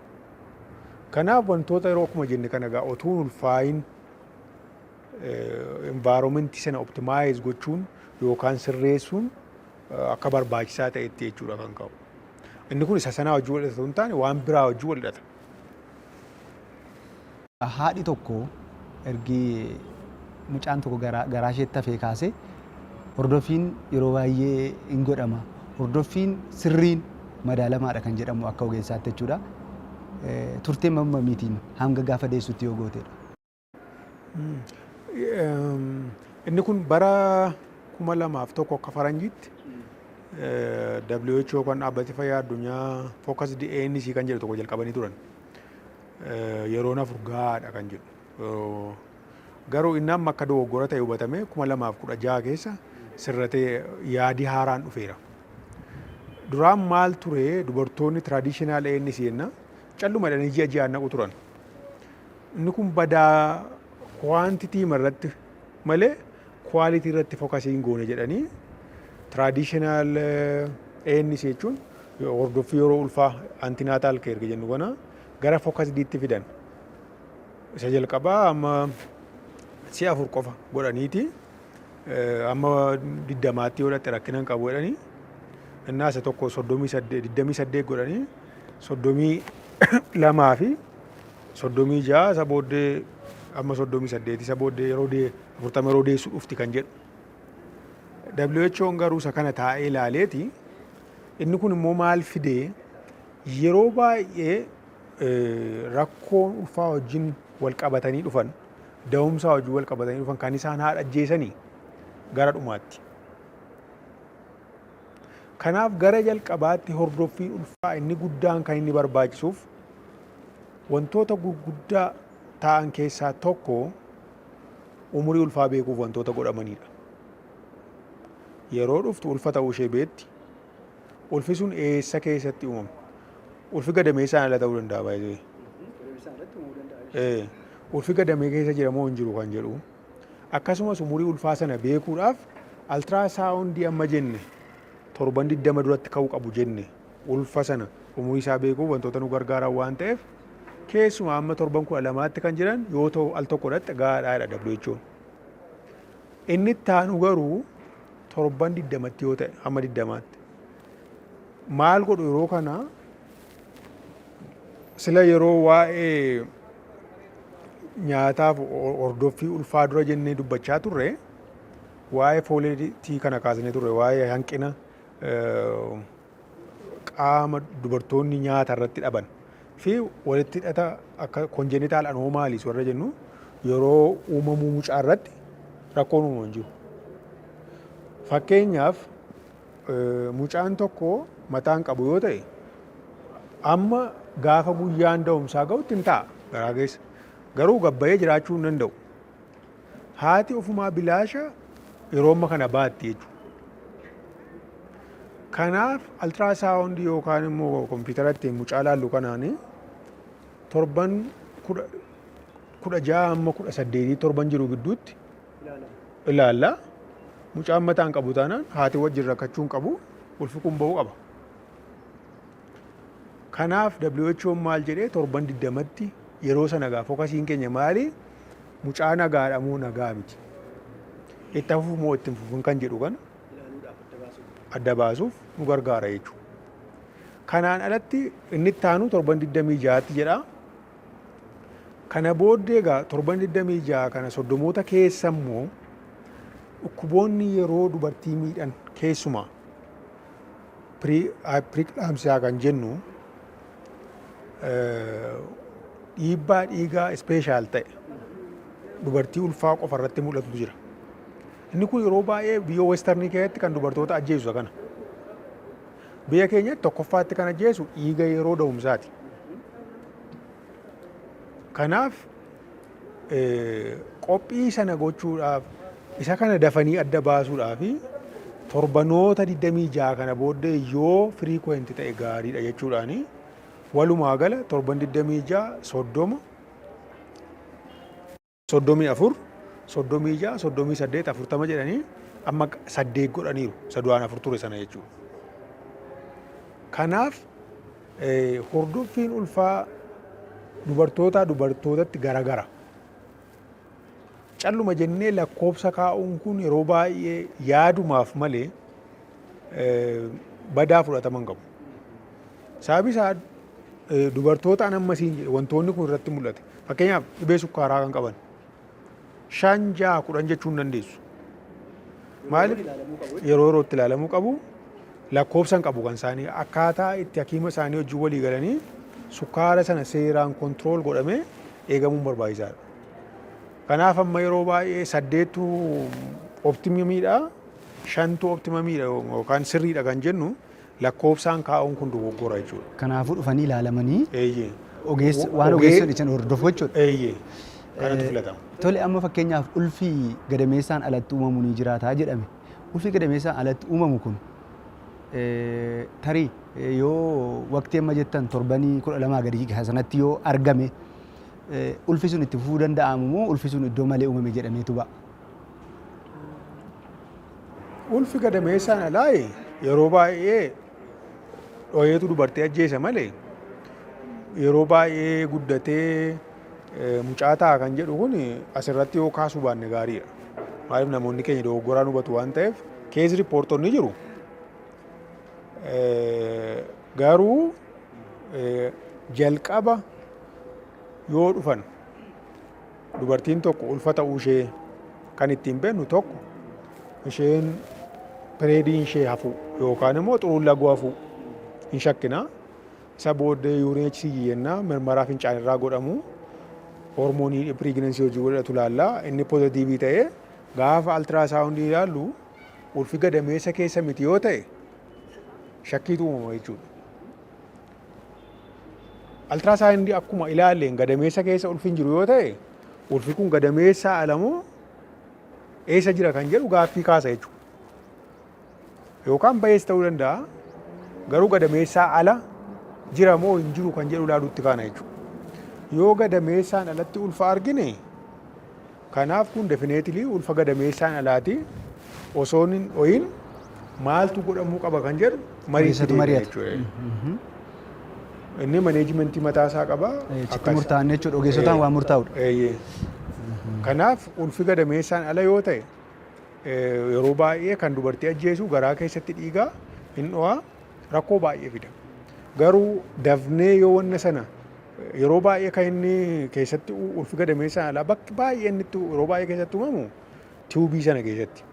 Kanaaf wantoota yeroo akkuma jenne kana egaa otuun ulfaayin environmentii sana optimize gochuun yookaan sirreessuun akka barbaachisaa ta'etti jechuudha kan qabu. Inni kun isa sanaa wajjin wal'ata hin taane waan biraa wajjin wal'ata. Haadhi tokko ergi mucaan tokko garaa isheetti hafee kaase hordoffiin yeroo baay'ee hin godhama. Hordoffiin sirriin madaalamaadha kan jedhamu akka ogeessaatti jechuudha. Turteen mammamiitiin hanga gaafa deessutti yoo gootedha. Inni kun bara 2001 akka faranjiitti WHO kan dhaabbati fayyaa addunyaa focused ANC kan jedhu tokko jalqabanii turan. Yeroon afur gahaadha kan jedhu. Garuu inni amma akka dogoggora ta'e hubatame 2016 keessa sirratee yaadi haaraan dhufeera. Duraan maal ture dubartoonni traditional ANC jenna calluma dhanii ji'a naqu turan. Inni kun badaa quantity irratti malee quality irratti focusing goone jedhanii traditional ANC jechuun hordoffii yeroo ulfaa antinaataal keer jennu kana gara fookasdiitti fidan. Isa jalqabaa amma si'a 4 qofa godhaniiti amma 20tti yoo dhatte rakkina hin qabu jedhanii innaa isa tokko 28 godhanii 32 fi 36 isa booddee amma 38 isa booddee yeroo 40 yeroo deessu dhufti kan jedhu. WHO'n garuu isa kana taa'ee ilaaleeti inni kun immoo maal fidee yeroo baay'ee rakkoon ulfaa wajjin wal qabatanii dhufan da'umsaa wajjin wal qabatanii dhufan kan isaan haadha ajjeesanii gara dhumaatti. Kanaaf gara jalqabaatti hordoffiin ulfaa inni guddaan kan inni barbaachisuuf wantoota gurguddaa ta'an keessaa tokko umurii ulfaa beekuuf wantoota godhamanidha. Yeroo dhuftu ulfa ta'uu ishee beetti. Ulfi sun eessa keessatti uumama? Ulfi gadameessaan ala ta'uu danda'a baay'ee. Ulfi gadamee keessa jira moo hin jiru kan jedhu. Akkasumas umurii ulfaa sana beekuudhaaf altiraasaawundii amma jenne 7-20 duratti ka'uu qabu jenne ulfa sana umurii isaa beekuuf wantoota nu gargaaran waan ta'eef keessumaa amma 7-12tti kan jiran yoo ta'u al tokkodhatti gaadhaadha WHO'n. Inni itti aanu garuu 7-20tti yoo ta'e amma 20tti maal godhu yeroo kana sila yeroo waa'ee nyaataaf hordoffii ulfaa dura jennee dubbachaa turre waa'ee fooleetii kana kaasnee turre waa'ee hanqina qaama dubartoonni nyaata irratti dhaban fi walitti hidhata akka konjenitaal anoomaalis warra jennu yeroo uumamuu mucaa irratti rakkoon uumamu jiru. Fakkeenyaaf mucaan tokko mataan qabu yoo ta'e amma gaafa guyyaan da'umsaa ga'utti hin ta'a garaa keessa. Garuu gabbayee jiraachuu hin danda'u. Haati ofumaa bilaasha yeroo amma kana baatti jechuudha. Kanaaf altiraasaawundii yookaan immoo kompiitaratti mucaa laallu kanaan torban 16 amma 18 torban jiru gidduutti ilaalla. Mucaan mataan qabu taanaan haati wajjin rakkachuu hin qabu ulfi kun ba'uu qaba. Kanaaf WHO'n maal jedhee torban 20tti yeroo sana gaa fookasiin keenya maali mucaa nagaadha moo nagaa miti itti hafuuf moo itti hin fufin kan jedhu kana adda baasuuf nu gargaara jechuudha. Kanaan alatti inni itti aanu torban 26tti jedha. Kana booddee gaa torban 26 kana soddomoota keessa immoo dhukkuboonni yeroo dubartii miidhan keessumaa piriiklaamsiyaa kan jennu dhiibbaa dhiigaa ispeeshaal ta'e dubartii ulfaa qofa irratti mul'atutu jira. Inni kun yeroo baay'ee biyya westarnii keessatti kan dubartoota ajjeesu kana. Biyya keenyatti tokkoffaatti kan ajjeesu dhiiga yeroo da'umsaati. Kanaaf qophii sana gochuudhaaf isa kana dafanii adda baasuudhaaf torbanoota 26 kana booddee yoo firiikweenti ta'e gaariidha jechuudhaani. Walumaa gala torban 26 30 34 36 38 40 jedhanii amma 8 godhaniiru sadu'aan 4 ture sana jechuudha. Kanaaf hordoffiin ulfaa dubartootatti garagara. Calluma jennee lakkoofsa kaa'uun kun yeroo baay'ee yaadumaaf malee badaa fudhatama hin qabu. Sababi isaa dubartoota ammasiin wantoonni kun irratti mul'ate. Fakkeenyaaf dhibee sukkaaraa kan qaban 5-6-10 jechuu hin dandeessu. Maaliif yeroo yerootti ilaalamuu qabu lakkoofsa hin qabu kan isaanii akkaataa itti hakiima isaanii wajjin walii galanii sukkaara sana seeraan kontirool godhamee eegamuun barbaachisaadha. Kanaaf amma yeroo baay'ee 8tu optimamiidha 5tu optimamiidha yookaan sirriidha kan jennu lakkoofsaan kaa'uun kun dogoggora jechuudha. Kanaafuu dhufanii ilaalamanii Eeyyee. waan ogeessan ichan hordofu jechuudha. Eeyyee. Kanatu filatama. Tole amma fakkeenyaaf ulfi gadameessaan alatti uumamu ni jiraata jedhame. Ulfi gadameessaan alatti uumamu kun tarii yoo waqtii amma jettan torbanii 12 gadi sanatti yoo argame ulfi sun itti fufuu danda'amu moo ulfi sun iddoo malee uumame jedhameetu ba'a? Ulfi gadameessaan alaa yeroo baay'ee dhoyeetu dubartii ajjeesa malee yeroo baay'ee guddatee mucaa ta'a kan jedhu kun asirratti yoo kaasuu baanne gaariidha. Maaliif namoonni keenya dogoggoraan hubatu waan ta'eef keessa riippoortonni jiru. Garuu jalqaba yoo dhufan dubartiin tokko ulfa ta'uu ishee kan ittiin beeknu tokko isheen pireediin ishee hafu yookaan immoo xuruun laguu hafu hin shakkina. Isa booddee UNHCR jennaa mirmaraa fincaanirraa godhamu hormoonii piriiginensii hojii godhatu ilaalla. Inni poozitiivii ta'ee gaafa altiraasaawundii ilaallu ulfi gadameessa keessa miti yoo ta'e shakkiitu uumama jechuudha. Altiraasaawundii akkuma ilaalleen gadameessa keessa ulfi hin jiru yoo ta'e ulfi kun gadameessa alamoo eessa jira kan jedhu gaaffii kaasa jechuudha. Yookaan bayeessa ta'uu danda'a. Garuu gadameessaa ala jira moo hin jiru kan jedhu ilaaluutti kaana jechuudha. Yoo gadameessaan alatti ulfa argine kanaaf kun defineetilii ulfa gadameessaan alaati osoo hin dhoyin maaltu godhamuu qaba kan jedhu mariitti jechuudha. Inni maneejimentii mataasaa qaba. Chitti murtaa'an jechuudha. Ogeessotaan waan murtaa'udha. Kanaaf ulfi gadameessaan ala yoo ta'e yeroo baay'ee kan dubartii ajjeesu garaa keessatti dhiigaa hin dho'aa rakkoo baay'ee fida. Garuu dafnee yoo wanna sana yeroo baay'ee kan inni keessatti ulfi gadameessaan alaa bakki baay'ee inni yeroo baay'ee keessatti uumamu tiubii sana keessatti.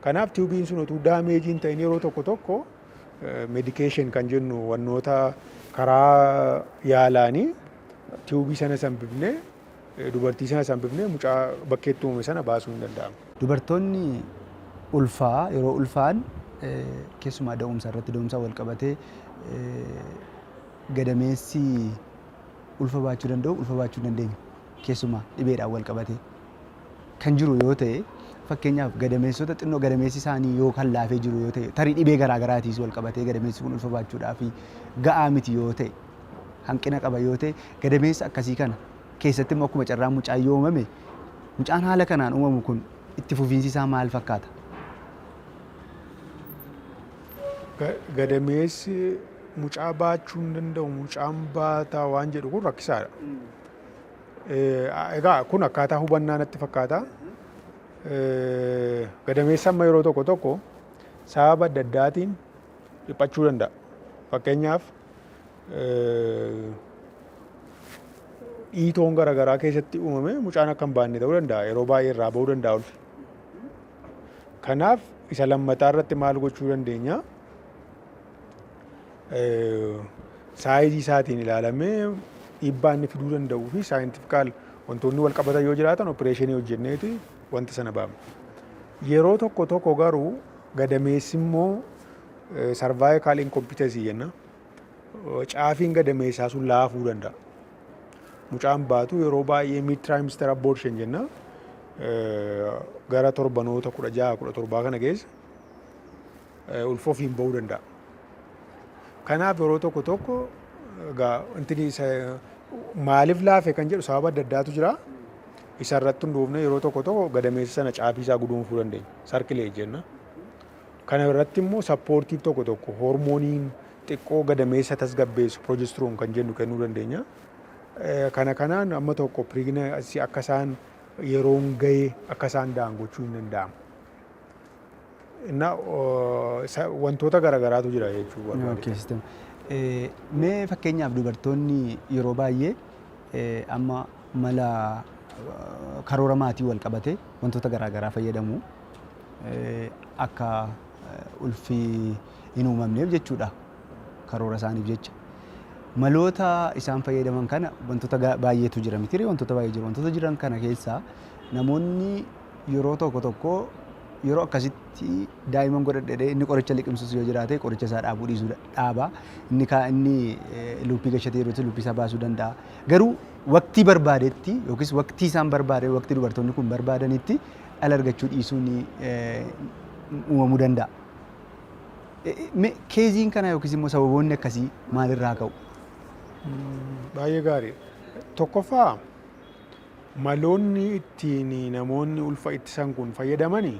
Kanaaf tiubiin sun utuu daameejiin ta'in yeroo tokko tokko medikeeshin kan jennu wannoota karaa yaalaanii tiubii sana sanbifnee dubartii sana sanbifnee mucaa bakkeetti uumame sana baasuu hin danda'amu. Dubartoonni ulfaa yeroo ulfaan keessumaa da'umsa irratti da'umsa wal qabatee gadameessi ulfa baachuu danda'u ulfa baachuu dandeenyu keessumaa dhibeedhaan wal qabatee kan jiru yoo ta'e fakkeenyaaf gadameessota xinnoo gadameessi isaanii yoo kan laafee jiru yoo ta'e tarii dhibee garaagaraatiis wal qabatee gadameessi kun ulfa baachuudhaaf ga'aa miti yoo ta'e hanqina qaba yoo ta'e gadameessa akkasii kana keessatti immoo akkuma carraan mucaa yoo uumame mucaan haala kanaan uumamu kun itti fufiinsi isaa maal fakkaata? Gadameessi mucaa baachuu hin danda'u mucaan baataa waan jedhu kun rakkisaadha. Egaa kun akkaataa hubannaa natti fakkaata. Gadameessa amma yeroo tokko tokko sababa adda addaatiin dhiphachuu danda'a. Fakkeenyaaf dhiitoon garaagaraa keessatti uumame mucaan akka hin baanne ta'uu danda'a. Yeroo baay'ee irraa ba'uu danda'a ulfi. Kanaaf isa lammataa irratti maal gochuu dandeenya? Saayizii isaatiin ilaalamee dhiibbaa inni fiduu danda'uu fi saayintifikaal wantoonni wal qabatan yoo jiraatan opereeshinii hojjenneeti wanta sana baafna. Yeroo tokko tokko garuu gadameessi immoo sarvaayikaal inkompitensii jenna. Caafiin gadameessaa sun laafuu danda'a. Mucaan baatu yeroo baay'ee mid trimester abortion jenna. Gara torbanoota 16-17 kana keessa ulfa ofiin ba'uu danda'a. Kanaaf yeroo tokko tokko maaliif laafe kan jedhu sababa adda addaatu jira. Isa irratti hundoofne yeroo tokko tokko gadameessa sana caafii isaa guduunfuu dandeenya. Sarkilee jenna. Kana irratti immoo sappoortiif tokko tokko hormooniin xiqqoo gadameessa tasgabbeessu proojestiroon kan jennu kennuu dandeenya. Kana kanaan amma tokko piriiginasii akka isaan yeroon gahee akka isaan da'an gochuu hin danda'amu. Wantoota garaagaraatu jira jechuudha. Mee fakkeenyaaf dubartoonni yeroo baay'ee amma mala karoora maatii wal qabate wantoota garaagaraa fayyadamu akka ulfi hin uumamneef jechuudha karoora isaaniif jecha. Maloota isaan fayyadaman kana wantoota baay'eetu jira miti wantoota baay'ee jiru. Wantoota jiran kana keessaa namoonni yeroo tokko tokko yeroo akkasitti daa'imman godhadhee inni qoricha liqimsus yoo jiraate qoricha isaa dhaabuu dhiisuu dhaaba. Inni luuppii gashatee yeroo luuppii isaa baasuu danda'a. Garuu waqtii barbaadetti yookiis waqtii isaan barbaade waqtii dubartoonni kun barbaadanitti dhala argachuu dhiisuun uumamuu danda'a. Keeziin kana yookiis immoo sababoonni akkasii maalirraa ka'u? Baay'ee gaarii. Tokkoffaa maloonni ittiin namoonni ulfa ittisan kun fayyadamanii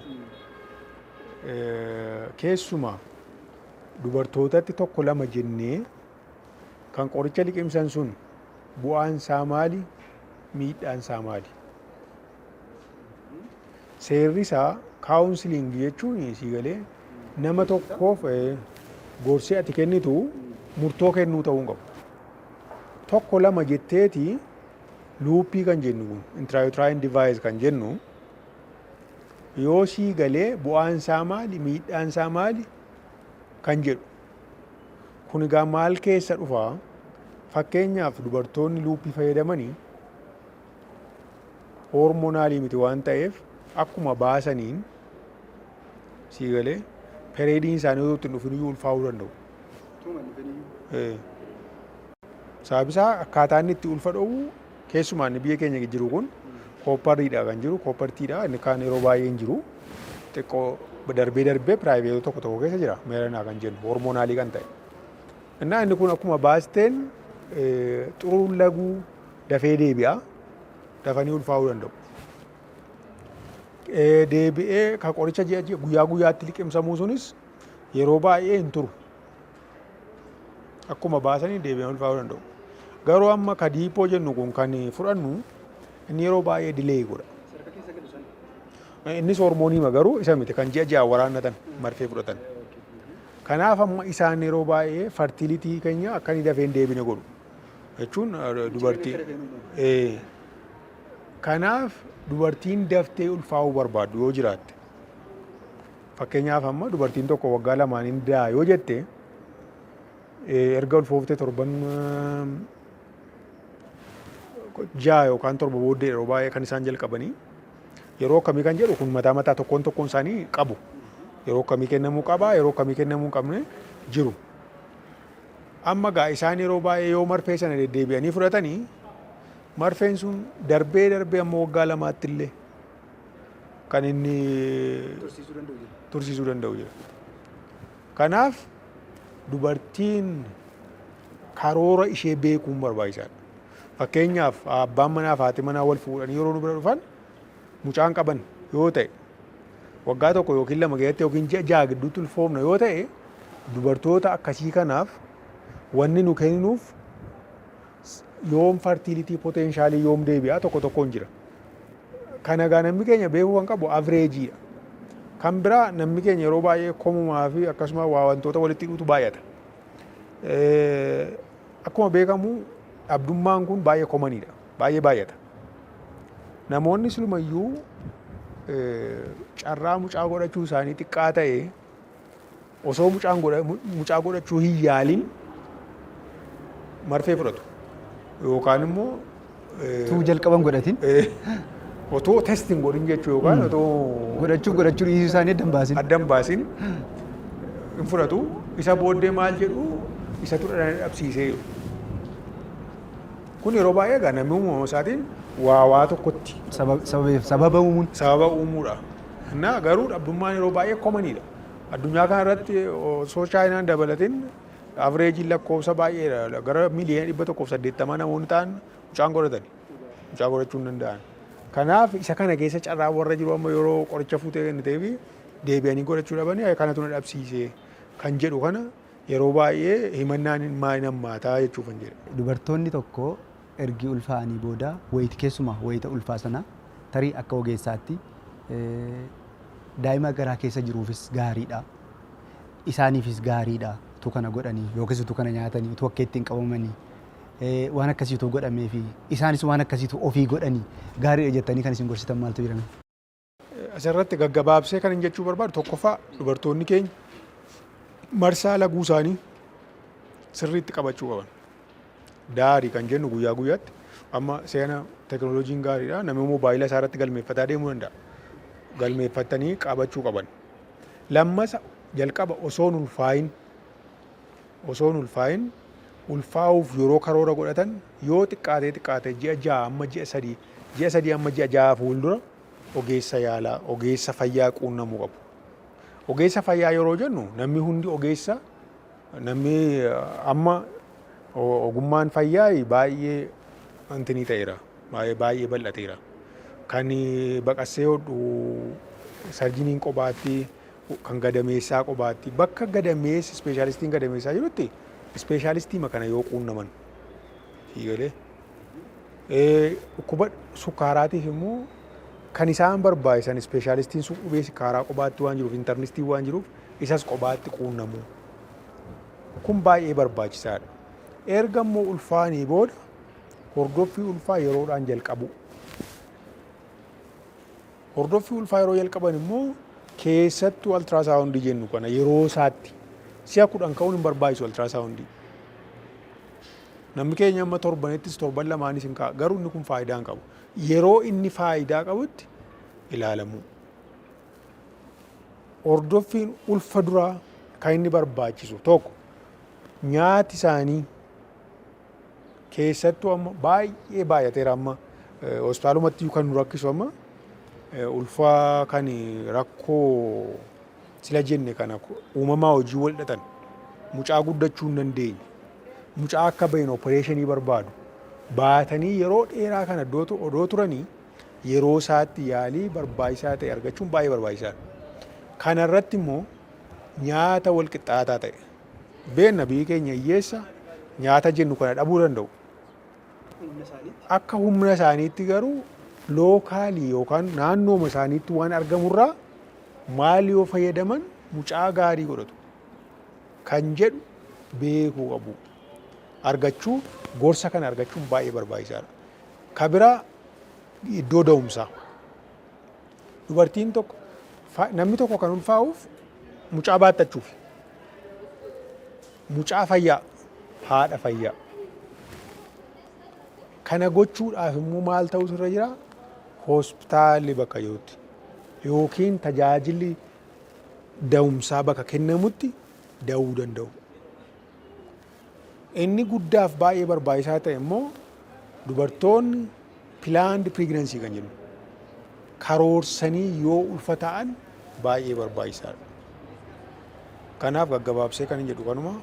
keessumaa dubartootatti tokko lama jennee kan qoricha liqimsan sun bu'aan isaa maali? Miidhaan isaa maali? Seerri isaa kaawunsiliingii jechuun sii galee nama tokkoof gorsii ati kennitu murtoo kennuu ta'uu hin qabu. Tokko lama jetteeti luuppii kan jennu kun intrauterine device kan jennu yoo sii galee bu'aan isaa maali? Miidhaan isaa maali? Kan jedhu. Kun egaa maal keessa dhufaa? Fakkeenyaaf dubartoonni luuppii fayyadamanii hormoonaalii miti waan ta'eef akkuma baasaniin sii galee pereediin isaanii yoo ittiin dhufin iyyuu ulfaa'uu danda'u. Sababisaa akkaataa inni itti ulfa dhoowwu keessumaa inni biyya keenya jiru kun koopparriidha kan jiru kooppartiidha inni kaan yeroo baay'ee hin jiru xiqqoo darbee piraayiveetota tokko tokko keessa jira meelanaa kan jennu hormoonaalii kan ta'e. Innaa inni kun akkuma baasteen xuruun laguu dafee deebi'a dafanii ulfaa'uu danda'u. Deebi'ee kan qoricha guyyaa guyyaatti liqimsamuu sunis yeroo baay'ee hin turu. Akkuma baasanii deebi'anii ulfaa'uu danda'u. Garuu amma ka diipoo jennu kun kan fudhannu inni yeroo baay'ee dilee godha. Innis hormooniima garuu isa miti kan ji'a waraannatan marfee fudhatan. Kanaaf amma isaan yeroo baay'ee fartiilitii keenya akka inni dafee hin deebine godhu. Jechuun dubartii. Kanaaf dubartiin daftee ulfaa'uu barbaaddu yoo jiraatte. Fakkeenyaaf amma dubartiin tokko waggaa lamaaniin daa yoo jette erga ulfooftee torban 6 yookaan 7 booddee yeroo baay'ee kan isaan jalqabanii yeroo akkamii kan jedhu kun mataa tokkoon isaanii qabu. Yeroo akkamii kennamuu qaba yeroo akkamii kennamuu hin qabne jiru. Amma gaa isaan yeroo baay'ee yoo marfee sana deddeebi'anii fudhatanii marfeen sun darbee amma waggaa lamaatti illee kan inni tursiisuu danda'u jira. Kanaaf dubartiin karoora ishee beekuun barbaachisaadha. Fakkeenyaaf abbaan manaa fi haati manaa wal fuudhanii yeroo nu bira dhufan mucaan qaban yoo ta'e waggaa tokko yookiin lama keessatti yookiin ji'a 6 gidduutti ulfoofna yoo ta'e dubartoota akkasii kanaaf wanni nu kenninuuf yoom fartiilitii poteenshaalii yoom deebi'aa tokkoon jira. Kana egaa namni keenya beekuu kan qabu avreejiidha. Kan biraa namni keenya yeroo baay'ee komumaa fi akkasuma waa wantoota walitti hidhuutu baay'ata. Akkuma beekamu dhabdummaan kun baay'ee komaniidha. Baay'ee baay'ata. Namoonni silumayyuu carraa mucaa godhachuu isaanii xiqqaa ta'e osoo mucaa godhachuu hin yaalin marfee fudhatu. Yookaan immoo tuu jalqaban godhatin otoo testiin godhin jechuu yookaan otoo godhachuu dhiisuu isaanii addan baasin hin fudhatu. Isa booddee maal jedhu isatu dhabsiisee jiru. Kun yeroo baay'ee egaa namni uumama isaatiin waa tokkotti sababa uumuudha. Innaa garuu dhabdummaan yeroo baay'ee komaniidha. Addunyaa kana irratti osoo chaayinaan dabalatin avreejiin lakkoofsa baay'eedha. Gara miliyoona 180 namoonni ta'an mucaan godhatani. Mucaa godhachuu hin danda'an. Kanaaf isa kana keessa carraa warra jiru amma yeroo qoricha fuutee kennitee fi deebi'anii godhachuu dhabanii kanatu na dhabsiisee kan jedhu kana yeroo baay'ee himannaan maal nammaataa jechuuf kan jedhu. Dubartoonni tokko ergi ulfaa'anii booda keessumaa wayita ulfaa sana tarii akka ogeessaatti daa'ima garaa keessa jiruufis gaariidha. Isaaniifis gaariidha. Tu kana godhanii yookiis tu kana nyaatanii tu akka ittiin qabamanii waan akkasiitu godhamee fi isaanis waan akkasiitu ofii godhanii gaariidha jettanii kan isin gorsitan maaltu jira? Asirratti gaggabaabsee kan hin jechuu barbaadu tokkoffaa dubartoonni keenya marsaa laguu isaanii sirriitti qabachuu qaban. Daarii kan jennu guyyaa guyyaatti amma seena teekinooloojiin gaariidha. Namni moobaayila isaa irratti galmeeffataa deemuu danda'a. Galmeeffatanii qabachuu qaban. Lammasa jalqaba osoon ulfaa'in ulfaa'uuf yeroo karoora godhatan yoo xiqqaate ji'a 6 amma ji'a 3 amma ji'a 6 fuuldura ogeessa yaalaa ogeessa fayyaa quunnamuu qabu. Ogeessa fayyaa yeroo jennu namni hundi ogeessa namni amma ogummaan fayyaa baay'ee wantinii ta'eera baay'ee bal'ateera. Kan baqassee hodhu sarjiniin kophaatti kan gadameessaa qobaatti bakka gadameessi ispeeshaalistiin gadameessaa jirutti ispeeshaalistii kana yoo quunnaman fiigalee dhukkuba sukkaaraatiif immoo kan isaan barbaachisan ispeeshaalistiin sun dhibee sukkaaraa qobaatti waan jiruuf intarnistii waan jiruuf isas qobaatti quunnamu kun baay'ee barbaachisaadha. Erga immoo ulfaanii booda hordoffii ulfaa yeroodhaan jalqabu. Hordoffii ulfaa yeroo jalqaban immoo keessattuu altiraasaawundii jennu kana yeroo isaatti si'a 10 ka'uun hin barbaachisu altiraasaawundii. Namni keenya amma torbanettis torban lamaanis hin ka'a garuu inni kun faayidaa hin qabu. Yeroo inni faayidaa qabutti ilaalamu. Hordoffiin ulfa duraa kan inni barbaachisu tokko nyaati isaanii keessattuu amma baay'ee baay'ateera amma hospitaalumatti kan nu rakkisu amma ulfaa kan rakkoo sila jenne kana uumamaa hojii wal dhatan mucaa guddachuu hin dandeenye mucaa akka bahin opereeshinii barbaadu baatanii yeroo dheeraa kana odoo turanii yeroo isaatti yaalii barbaachisaa ta'e argachuun baay'ee barbaachisaadha. Kana irratti immoo nyaata wal qixxaataa ta'e beenna biyyi keenya hiyyeessa nyaata jennu kana dhabuu danda'u. Akka humna isaaniitti garuu lookaalii yookaan naannooma isaaniitti waan argamurraa maal yoo fayyadaman mucaa gaarii godhatu kan jedhu beekuu qabu. Argachuu gorsa kana argachuun baay'ee barbaachisaadha. Kabiraa iddoo da'umsaa. Dubartiin tokko namni tokko kan ulfaa'uuf mucaa baattachuuf mucaa fayyaa haadha fayyaa. Kana gochuudhaaf immoo maal ta'utu irra jira? Hospitaalli bakka jirutti yookiin tajaajilli da'umsaa bakka kennamutti da'uu danda'u. Inni guddaaf baay'ee barbaachisaa ta'e immoo dubartoonni pilaand pireeginansii kan jennu karoorsanii yoo ulfa ta'an baay'ee barbaachisaadha. Kanaaf gaggabaabsee kan jedhu kanuma.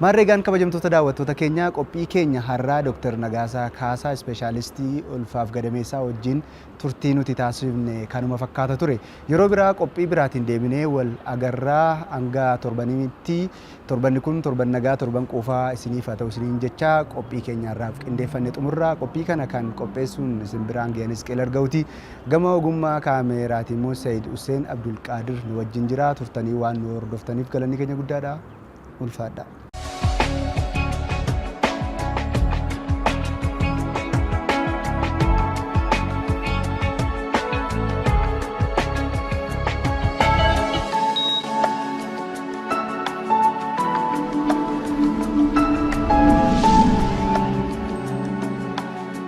Maarreegaan kabajamtoota daawwattoota keenya qophii keenya har'aa Dr. Nagaasaa Kaasaa ispeeshaalistii ulfaaf gadameessaa wajjin turtii nuti taasifne kanuma fakkaata ture. Yeroo biraa qophii biraatiin deebinee wal agarraa hanga torbanitti torbanni kun torban nagaa torban quufaa isiniif haa ta'u isiniin jecha qophii keenya har'aaf qindeeffanne xumurraa qophii kana kan qopheessuun isin biraan ga'anis qeelar ga'uti. Gama ogummaa kaameraatiin immoo Sayyid Hussein Abdul Qaadir nu wajjin jira turtanii waan nu hordoftaniif galanni keenya guddaadha. Ulfaadha.